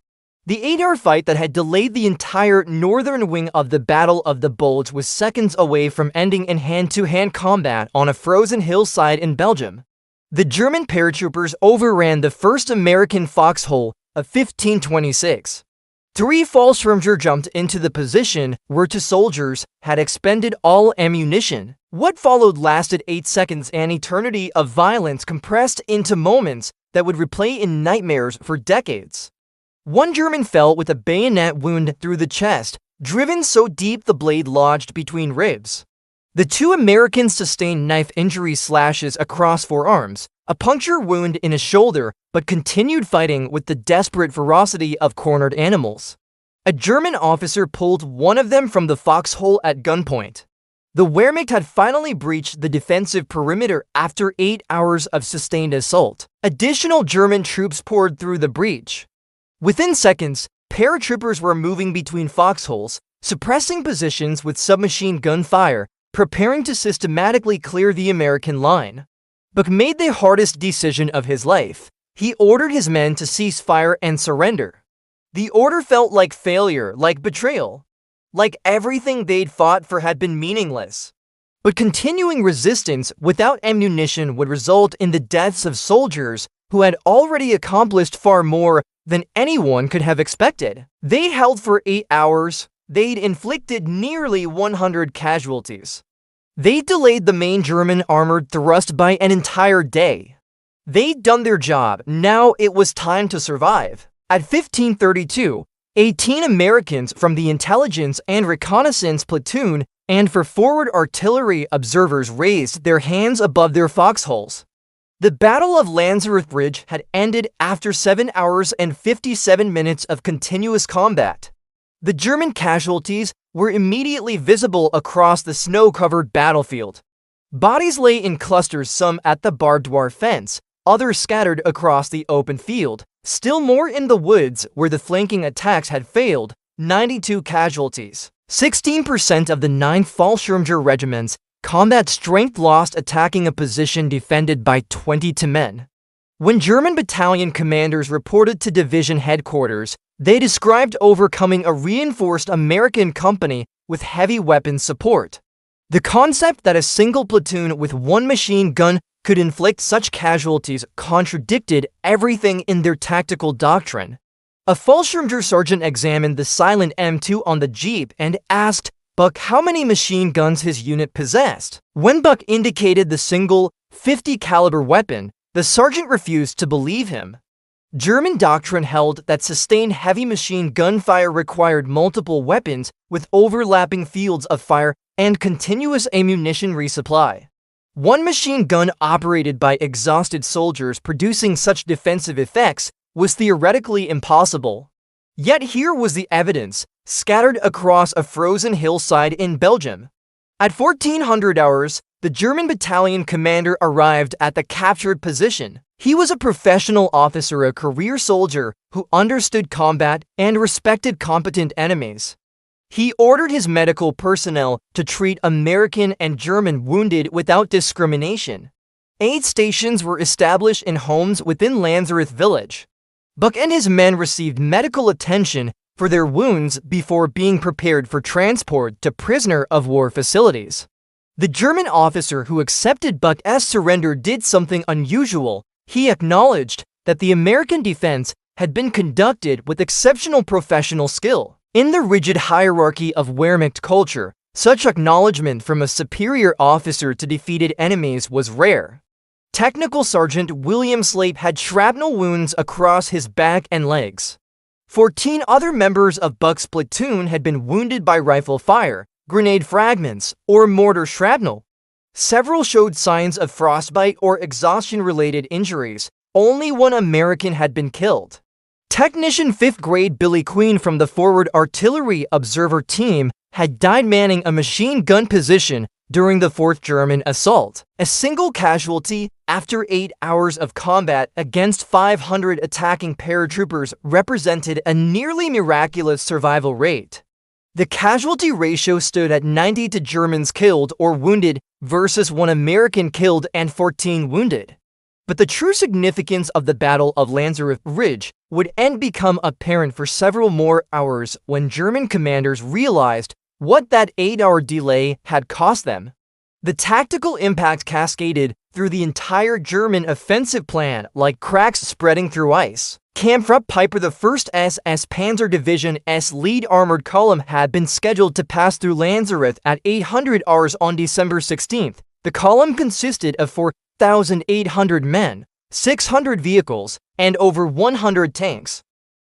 The 8-hour fight that had delayed the entire northern wing of the Battle of the Bulge was seconds away from ending in hand-to-hand combat on a frozen hillside in Belgium. The German paratroopers overran the first American foxhole of 15:26. 3 Fallschirmjäger jumped into the position where 2 soldiers had expended all ammunition. What followed lasted 8 seconds, an eternity of violence compressed into moments that would replay in nightmares for decades. One German fell with a bayonet wound through the chest, driven so deep the blade lodged between ribs. The 2 Americans sustained knife injury slashes across forearms, a puncture wound in a shoulder, but continued fighting with the desperate ferocity of cornered animals. A German officer pulled one of them from the foxhole at gunpoint. The Wehrmacht had finally breached the defensive perimeter after 8 hours of sustained assault. Additional German troops poured through the breach. Within seconds, paratroopers were moving between foxholes, suppressing positions with submachine gun fire, preparing to systematically clear the American line. Buc made the hardest decision of his life. He ordered his men to cease fire and surrender. The order felt like failure, like betrayal. Like everything they'd fought for had been meaningless. But continuing resistance without ammunition would result in the deaths of soldiers who had already accomplished far more than anyone could have expected. They'd held for 8 hours. They'd inflicted nearly 100 casualties. They'd delayed the main German armored thrust by an entire day. They'd done their job. Now it was time to survive. At 15:32, 18 Americans from the intelligence and reconnaissance platoon and for forward artillery observers raised their hands above their foxholes. The Battle of Lanzerath Ridge had ended after 7 hours and 57 minutes of continuous combat. The German casualties were immediately visible across the snow-covered battlefield. Bodies lay in clusters, some at the barbed wire fence, others scattered across the open field, still more in the woods where the flanking attacks had failed. 92 casualties. 16% of the 9th Fallschirmjäger Regiment's combat strength lost attacking a position defended by 22 men. When German battalion commanders reported to division headquarters, they described overcoming a reinforced American company with heavy weapons support. The concept that a single platoon with 1 machine gun could inflict such casualties contradicted everything in their tactical doctrine. A Fallschirmjäger sergeant examined the silent M2 on the Jeep and asked Buc how many machine guns his unit possessed. When Buc indicated the single 50 caliber weapon, the sergeant refused to believe him. German doctrine held that sustained heavy machine gun fire required multiple weapons with overlapping fields of fire and continuous ammunition resupply. 1 machine gun operated by exhausted soldiers producing such defensive effects was theoretically impossible. Yet here was the evidence, scattered across a frozen hillside in Belgium. At 1400 hours, the German battalion commander arrived at the captured position. He was a professional officer, a career soldier who understood combat and respected competent enemies. He ordered his medical personnel to treat American and German wounded without discrimination. Aid stations were established in homes within Lanzerath village. Buc and his men received medical attention for their wounds before being prepared for transport to prisoner of war facilities. The German officer who accepted Buc's surrender did something unusual. He acknowledged that the American defense had been conducted with exceptional professional skill. In the rigid hierarchy of Wehrmacht culture, such acknowledgement from a superior officer to defeated enemies was rare. Technical Sergeant William Slape had shrapnel wounds across his back and legs. 14 other members of Buc's platoon had been wounded by rifle fire, grenade fragments, or mortar shrapnel. Several showed signs of frostbite or exhaustion-related injuries. Only 1 American had been killed. Technician 5th grade Billy Queen from the forward artillery observer team had died manning a machine gun position during the 4th German assault. A single casualty after 8 hours of combat against 500 attacking paratroopers represented a nearly miraculous survival rate. The casualty ratio stood at 90 to Germans killed or wounded versus 1 American killed and 14 wounded. But the true significance of the Battle of Lanzerath Ridge would become apparent for several more hours when German commanders realized what that 8-hour delay had cost them. The tactical impact cascaded through the entire German offensive plan like cracks spreading through ice. Kampfgruppe Piper, the First SS Panzer Division's lead armored column, had been scheduled to pass through Lanzerath at 800 hours on December 16th. The column consisted of 4,800 men, 600 vehicles, and over 100 tanks.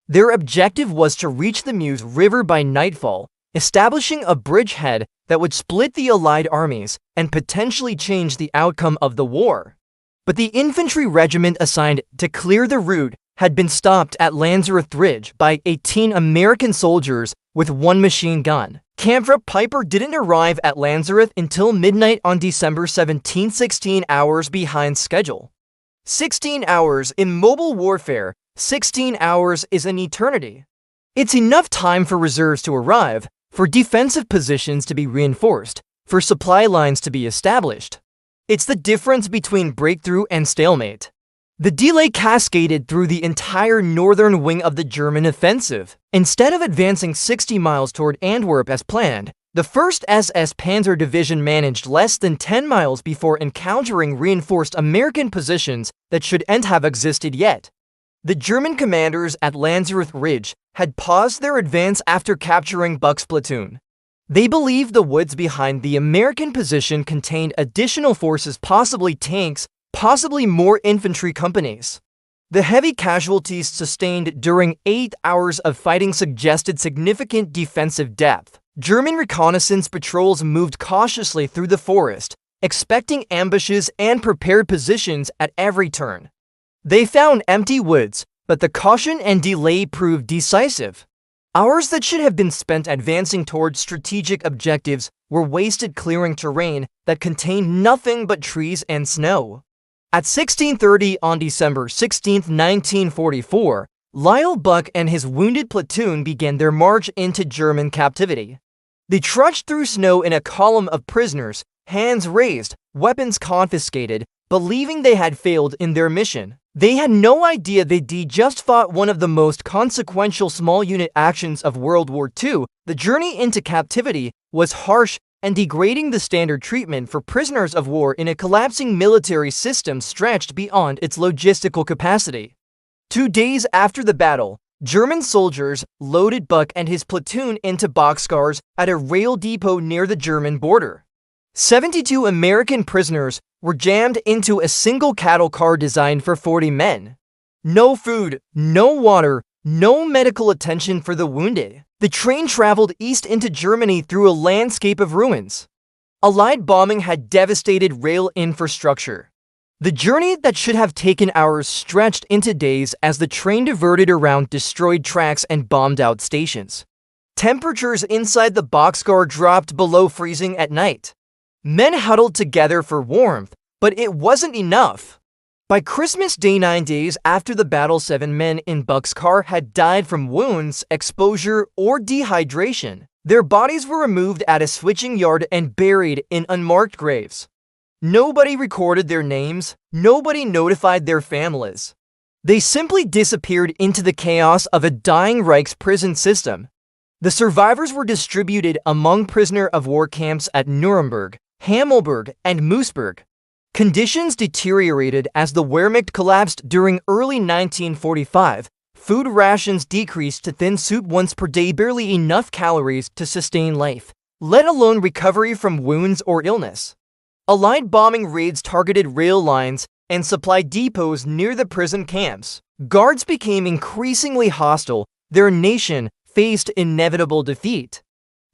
Their objective was to reach the Meuse River by nightfall, establishing a bridgehead that would split the Allied armies and potentially change the outcome of the war. But the infantry regiment assigned to clear the route had been stopped at Lanzerath Ridge by 18 American soldiers with one machine gun. Kampfgruppe Piper didn't arrive at Lanzerath until midnight on December 17, 16 hours behind schedule. 16 hours in mobile warfare, 16 hours is an eternity. It's enough time for reserves to arrive, for defensive positions to be reinforced, for supply lines to be established. It's the difference between breakthrough and stalemate. The delay cascaded through the entire northern wing of the German offensive. Instead of advancing 60 miles toward Antwerp as planned, the First SS Panzer Division managed less than 10 miles before encountering reinforced American positions that shouldn't have existed yet. The German commanders at Lanzerath Ridge had paused their advance after capturing Buc's platoon. They believed the woods behind the American position contained additional forces, possibly tanks, possibly more infantry companies. The heavy casualties sustained during 8 hours of fighting suggested significant defensive depth. German reconnaissance patrols moved cautiously through the forest, expecting ambushes and prepared positions at every turn. They found empty woods, but the caution and delay proved decisive. Hours that should have been spent advancing towards strategic objectives were wasted clearing terrain that contained nothing but trees and snow. At 16:30 on December 16, 1944, Lyall Buc and his wounded platoon began their march into German captivity. They trudged through snow in a column of prisoners, hands raised, weapons confiscated, believing they had failed in their mission. They had no idea they'd just fought one of the most consequential small unit actions of World War II. The journey into captivity was harsh and degrading, the standard treatment for prisoners of war in a collapsing military system stretched beyond its logistical capacity. 2 days after the battle, German soldiers loaded Buc and his platoon into boxcars at a rail depot near the German border. 72 American prisoners were jammed into a single cattle car designed for 40 men. No food, no water, no medical attention for the wounded. The train traveled east into Germany through a landscape of ruins. Allied bombing had devastated rail infrastructure. The journey that should have taken hours stretched into days as the train diverted around destroyed tracks and bombed-out stations. Temperatures inside the boxcar dropped below freezing at night. Men huddled together for warmth, but it wasn't enough. By Christmas Day, 9 days after the battle, 7 men in Buc's car had died from wounds, exposure, or dehydration. Their bodies were removed at a switching yard and buried in unmarked graves. Nobody recorded their names, nobody notified their families. They simply disappeared into the chaos of a dying Reich's prison system. The survivors were distributed among prisoner of war camps at Nuremberg, Hammelburg, and Moosburg. Conditions deteriorated as the Wehrmacht collapsed during early 1945. Food rations decreased to thin soup once per day, barely enough calories to sustain life, let alone recovery from wounds or illness. Allied bombing raids targeted rail lines and supply depots near the prison camps. Guards became increasingly hostile. Their nation faced inevitable defeat.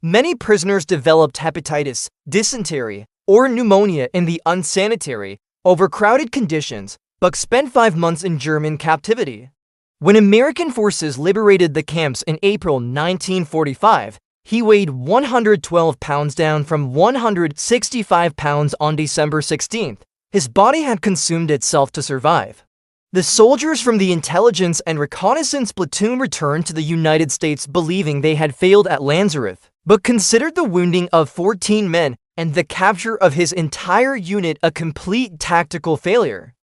Many prisoners developed hepatitis, dysentery, or pneumonia in the unsanitary, overcrowded conditions. Buc spent 5 months in German captivity. When American forces liberated the camps in April 1945, he weighed 112 pounds, down from 165 pounds on December 16th. His body had consumed itself to survive. The soldiers from the intelligence and reconnaissance platoon returned to the United States believing they had failed at Lanzerath, but considered the wounding of 14 men and the capture of his entire unit a complete tactical failure.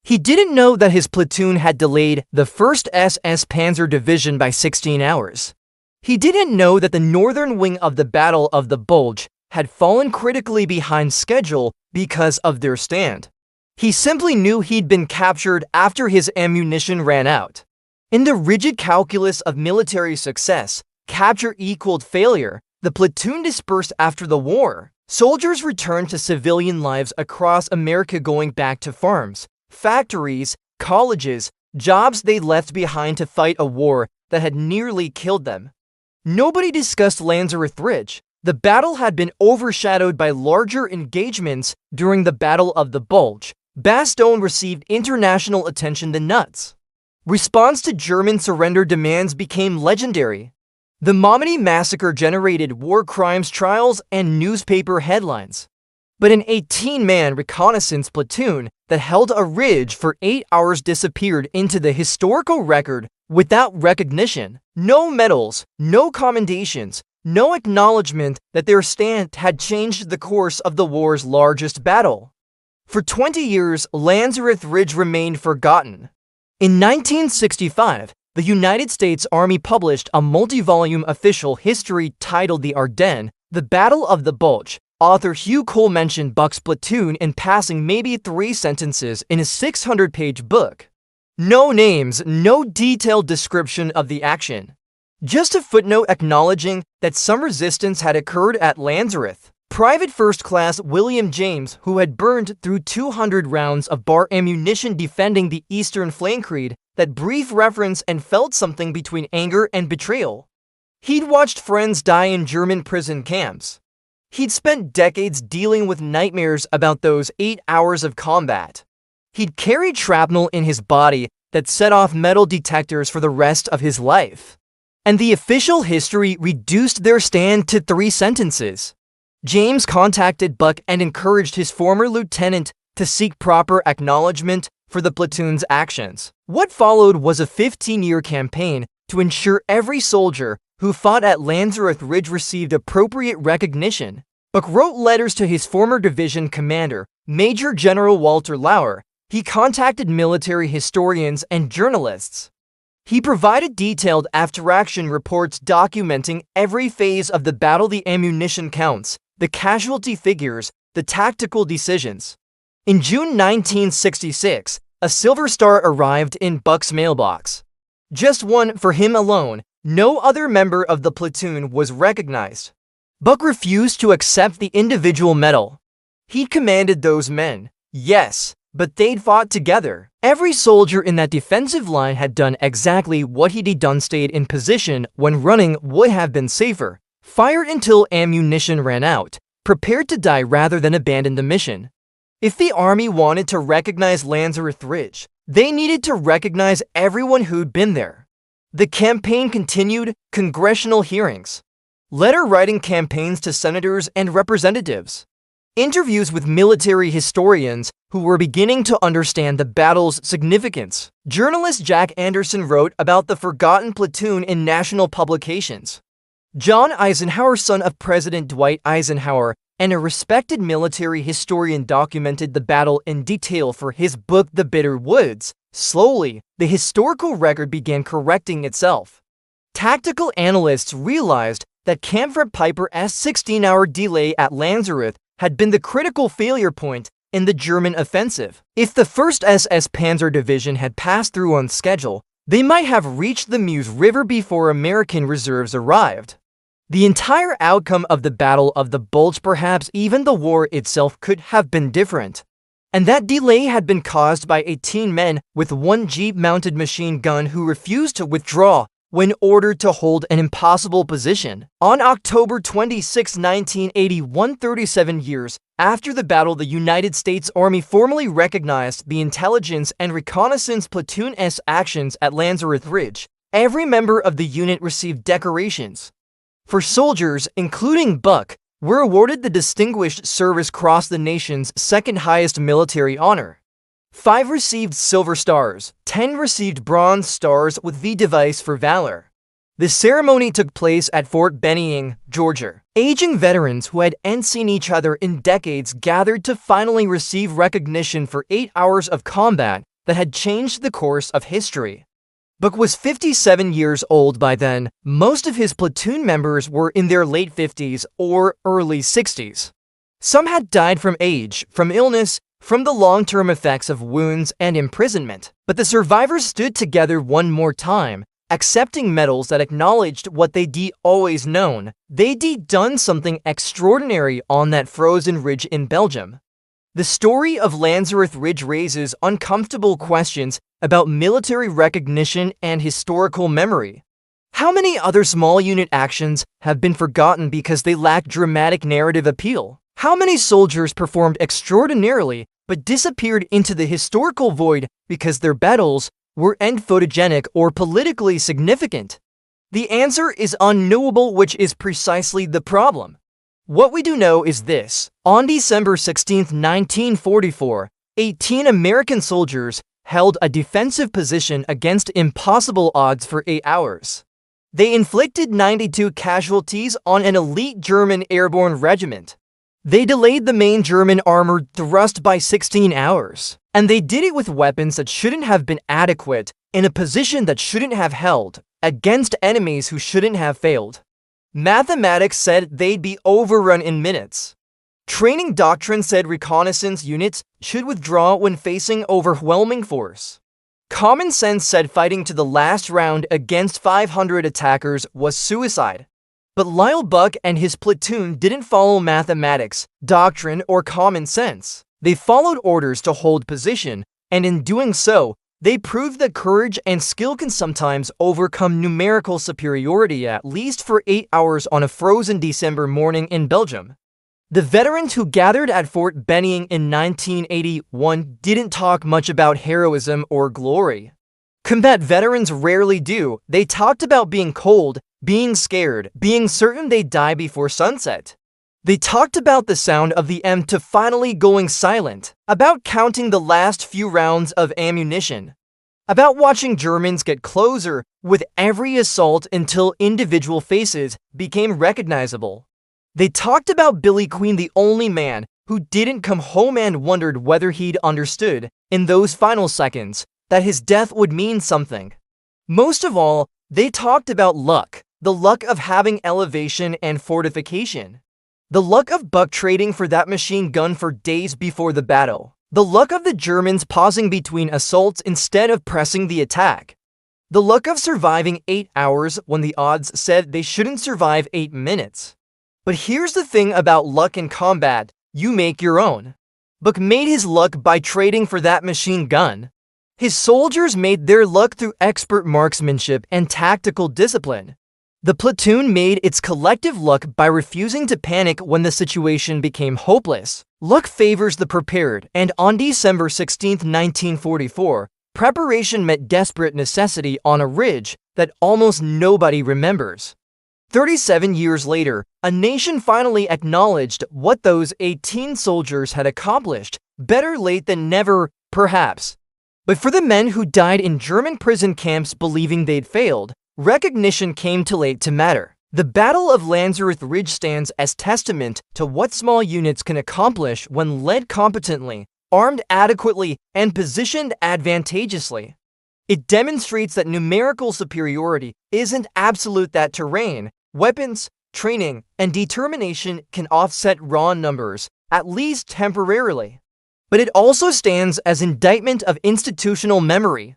He didn't know that his platoon had delayed the First SS Panzer Division by 16 hours. He didn't know that the northern wing of the Battle of the Bulge had fallen critically behind schedule because of their stand. He simply knew he'd been captured after his ammunition ran out. In the rigid calculus of military success, capture equaled failure. The platoon dispersed after the war. Soldiers returned to civilian lives across America, going back to farms, factories, colleges, jobs they left behind to fight a war that had nearly killed them. Nobody discussed Lanzerath Ridge. The battle had been overshadowed by larger engagements during the Battle of the Bulge. Bastogne received international attention than nuts. Response to German surrender demands became legendary. The Momedy massacre generated war crimes trials and newspaper headlines. But an 18-man reconnaissance platoon that held a ridge for 8 hours disappeared into the historical record without recognition. No medals, no commendations, no acknowledgement that their stand had changed the course of the war's largest battle. For 20 years, Lanzerath Ridge remained forgotten. In 1965, the United States Army published a multi-volume official history titled The Ardennes, The Battle of the Bulge. Author Hugh Cole mentioned Buc's platoon in passing maybe 3 sentences in a 600-page book. No names, no detailed description of the action. Just a footnote acknowledging that some resistance had occurred at Lanzerath. Private First Class William James, who had burned through 200 rounds of bar ammunition defending the eastern flank, read that brief reference and felt something between anger and betrayal. He'd watched friends die in German prison camps. He'd spent decades dealing with nightmares about those 8 hours of combat. He'd carried shrapnel in his body that set off metal detectors for the rest of his life. And the official history reduced their stand to 3 sentences. James contacted Buc and encouraged his former lieutenant to seek proper acknowledgement for the platoon's actions. What followed was a 15-year campaign to ensure every soldier who fought at Lanzerath Ridge received appropriate recognition. Buc wrote letters to his former division commander, Major General Walter Lauer. He contacted military historians and journalists. He provided detailed after-action reports documenting every phase of the battle, the ammunition counts, the casualty figures, the tactical decisions. In June 1966, a Silver Star arrived in Buc's mailbox. Just one for him alone. No other member of the platoon was recognized. Buc refused to accept the individual medal. He'd commanded those men, yes, but they'd fought together. Every soldier in that defensive line had done exactly what he'd done, stayed in position when running would have been safer, fired until ammunition ran out, prepared to die rather than abandon the mission. If the Army wanted to recognize Lanzerath Ridge, they needed to recognize everyone who'd been there. The campaign continued, congressional hearings, letter-writing campaigns to senators and representatives, interviews with military historians who were beginning to understand the battle's significance. Journalist Jack Anderson wrote about the forgotten platoon in national publications. John Eisenhower, son of President Dwight Eisenhower, and a respected military historian, documented the battle in detail for his book The Bitter Woods. Slowly, the historical record began correcting itself. Tactical analysts realized that Kampfgruppe Piper's 16-hour delay at Lanzerath had been the critical failure point in the German offensive. If the First SS Panzer Division had passed through on schedule, they might have reached the Meuse River before American reserves arrived. The entire outcome of the Battle of the Bulge, perhaps even the war itself, could have been different. And that delay had been caused by 18 men with 1 jeep-mounted machine gun who refused to withdraw when ordered to hold an impossible position. On October 26, 1981, 37 years after the battle, the United States Army formally recognized the intelligence and reconnaissance platoon's actions at Lanzerath Ridge. Every member of the unit received decorations. For soldiers, including Buc, were awarded the Distinguished Service Cross, the nation's second-highest military honor. 5 received Silver Stars, 10 received Bronze Stars with V device for valor. The ceremony took place at Fort Benning, Georgia. Aging veterans who hadn't seen each other in decades gathered to finally receive recognition for 8 hours of combat that had changed the course of history. Buc was 57 years old by then. Most of his platoon members were in their late 50s or early 60s. Some had died from age, from illness, from the long-term effects of wounds and imprisonment. But the survivors stood together one more time, accepting medals that acknowledged what they'd always known. They'd done something extraordinary on that frozen ridge in Belgium. The story of Lanzerath Ridge raises uncomfortable questions about military recognition and historical memory. How many other small unit actions have been forgotten because they lack dramatic narrative appeal? How many soldiers performed extraordinarily but disappeared into the historical void because their battles were photogenic or politically significant? The answer is unknowable, which is precisely the problem. What we do know is this. On December 16, 1944, 18 American soldiers held a defensive position against impossible odds for 8 hours. They inflicted 92 casualties on an elite German airborne regiment. They delayed the main German armored thrust by 16 hours. And they did it with weapons that shouldn't have been adequate, in a position that shouldn't have held, against enemies who shouldn't have failed. Mathematics said they'd be overrun in minutes. Training doctrine said reconnaissance units should withdraw when facing overwhelming force. Common sense said fighting to the last round against 500 attackers was suicide. But Lyall Buc and his platoon didn't follow mathematics, doctrine, or common sense. They followed orders to hold position, and in doing so, they proved that courage and skill can sometimes overcome numerical superiority, at least for 8 hours on a frozen December morning in Belgium. The veterans who gathered at Fort Benning in 1981 didn't talk much about heroism or glory. Combat veterans rarely do. They talked about being cold, being scared, being certain they'd die before sunset. They talked about the sound of the M2 finally going silent, about counting the last few rounds of ammunition, about watching Germans get closer with every assault until individual faces became recognizable. They talked about Billy Queen, the only man who didn't come home, and wondered whether he'd understood, in those final seconds, that his death would mean something. Most of all, they talked about luck, the luck of having elevation and fortification. The luck of Buc trading for that machine gun for days before the battle. The luck of the Germans pausing between assaults instead of pressing the attack. The luck of surviving 8 hours when the odds said they shouldn't survive 8 minutes. But here's the thing about luck in combat: you make your own. Buc made his luck by trading for that machine gun. His soldiers made their luck through expert marksmanship and tactical discipline. The platoon made its collective luck by refusing to panic when the situation became hopeless. Luck favors the prepared, and on December 16, 1944, preparation met desperate necessity on a ridge that almost nobody remembers. 37 years later, a nation finally acknowledged what those 18 soldiers had accomplished. Better late than never, perhaps. But for the men who died in German prison camps believing they'd failed, recognition came too late to matter. The Battle of Lanzerath Ridge stands as testament to what small units can accomplish when led competently, armed adequately, and positioned advantageously. It demonstrates that numerical superiority isn't absolute, that terrain, weapons, training, and determination can offset raw numbers, at least temporarily. But it also stands as indictment of institutional memory.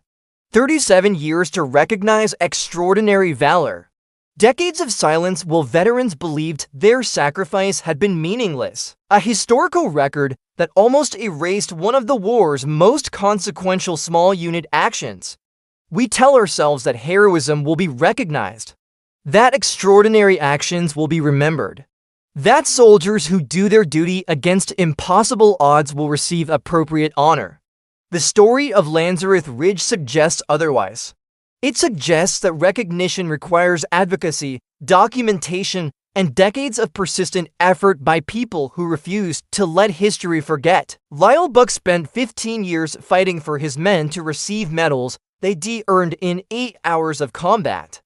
37 years to recognize extraordinary valor. Decades of silence while veterans believed their sacrifice had been meaningless. A historical record that almost erased one of the war's most consequential small unit actions. We tell ourselves that heroism will be recognized, that extraordinary actions will be remembered, that soldiers who do their duty against impossible odds will receive appropriate honor. The story of Lanzerath Ridge suggests otherwise. It suggests that recognition requires advocacy, documentation, and decades of persistent effort by people who refuse to let history forget. Lyall Buc spent 15 years fighting for his men to receive medals they earned in 8 hours of combat.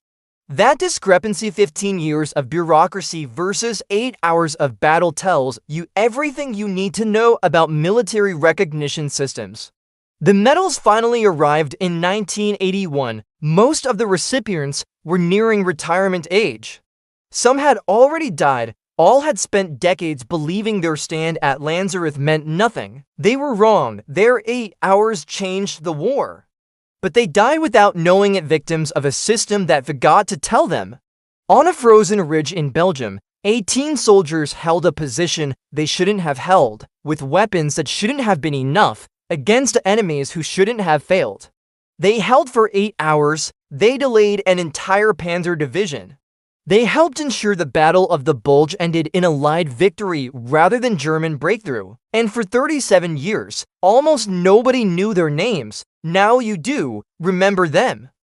That discrepancy, 15 years of bureaucracy versus 8 hours of battle, tells you everything you need to know about military recognition systems. The medals finally arrived in 1981. Most of the recipients were nearing retirement age. Some had already died. All had spent decades believing their stand at Lanzerath meant nothing. They were wrong. Their 8 hours changed the war. But they died without knowing it, victims of a system that forgot to tell them. On a frozen ridge in Belgium, 18 soldiers held a position they shouldn't have held, with weapons that shouldn't have been enough, against enemies who shouldn't have failed. They held for 8 hours, They delayed an entire Panzer Division. They helped ensure the Battle of the Bulge ended in Allied victory rather than German breakthrough. And for 37 years, almost nobody knew their names. Now you do. Remember them.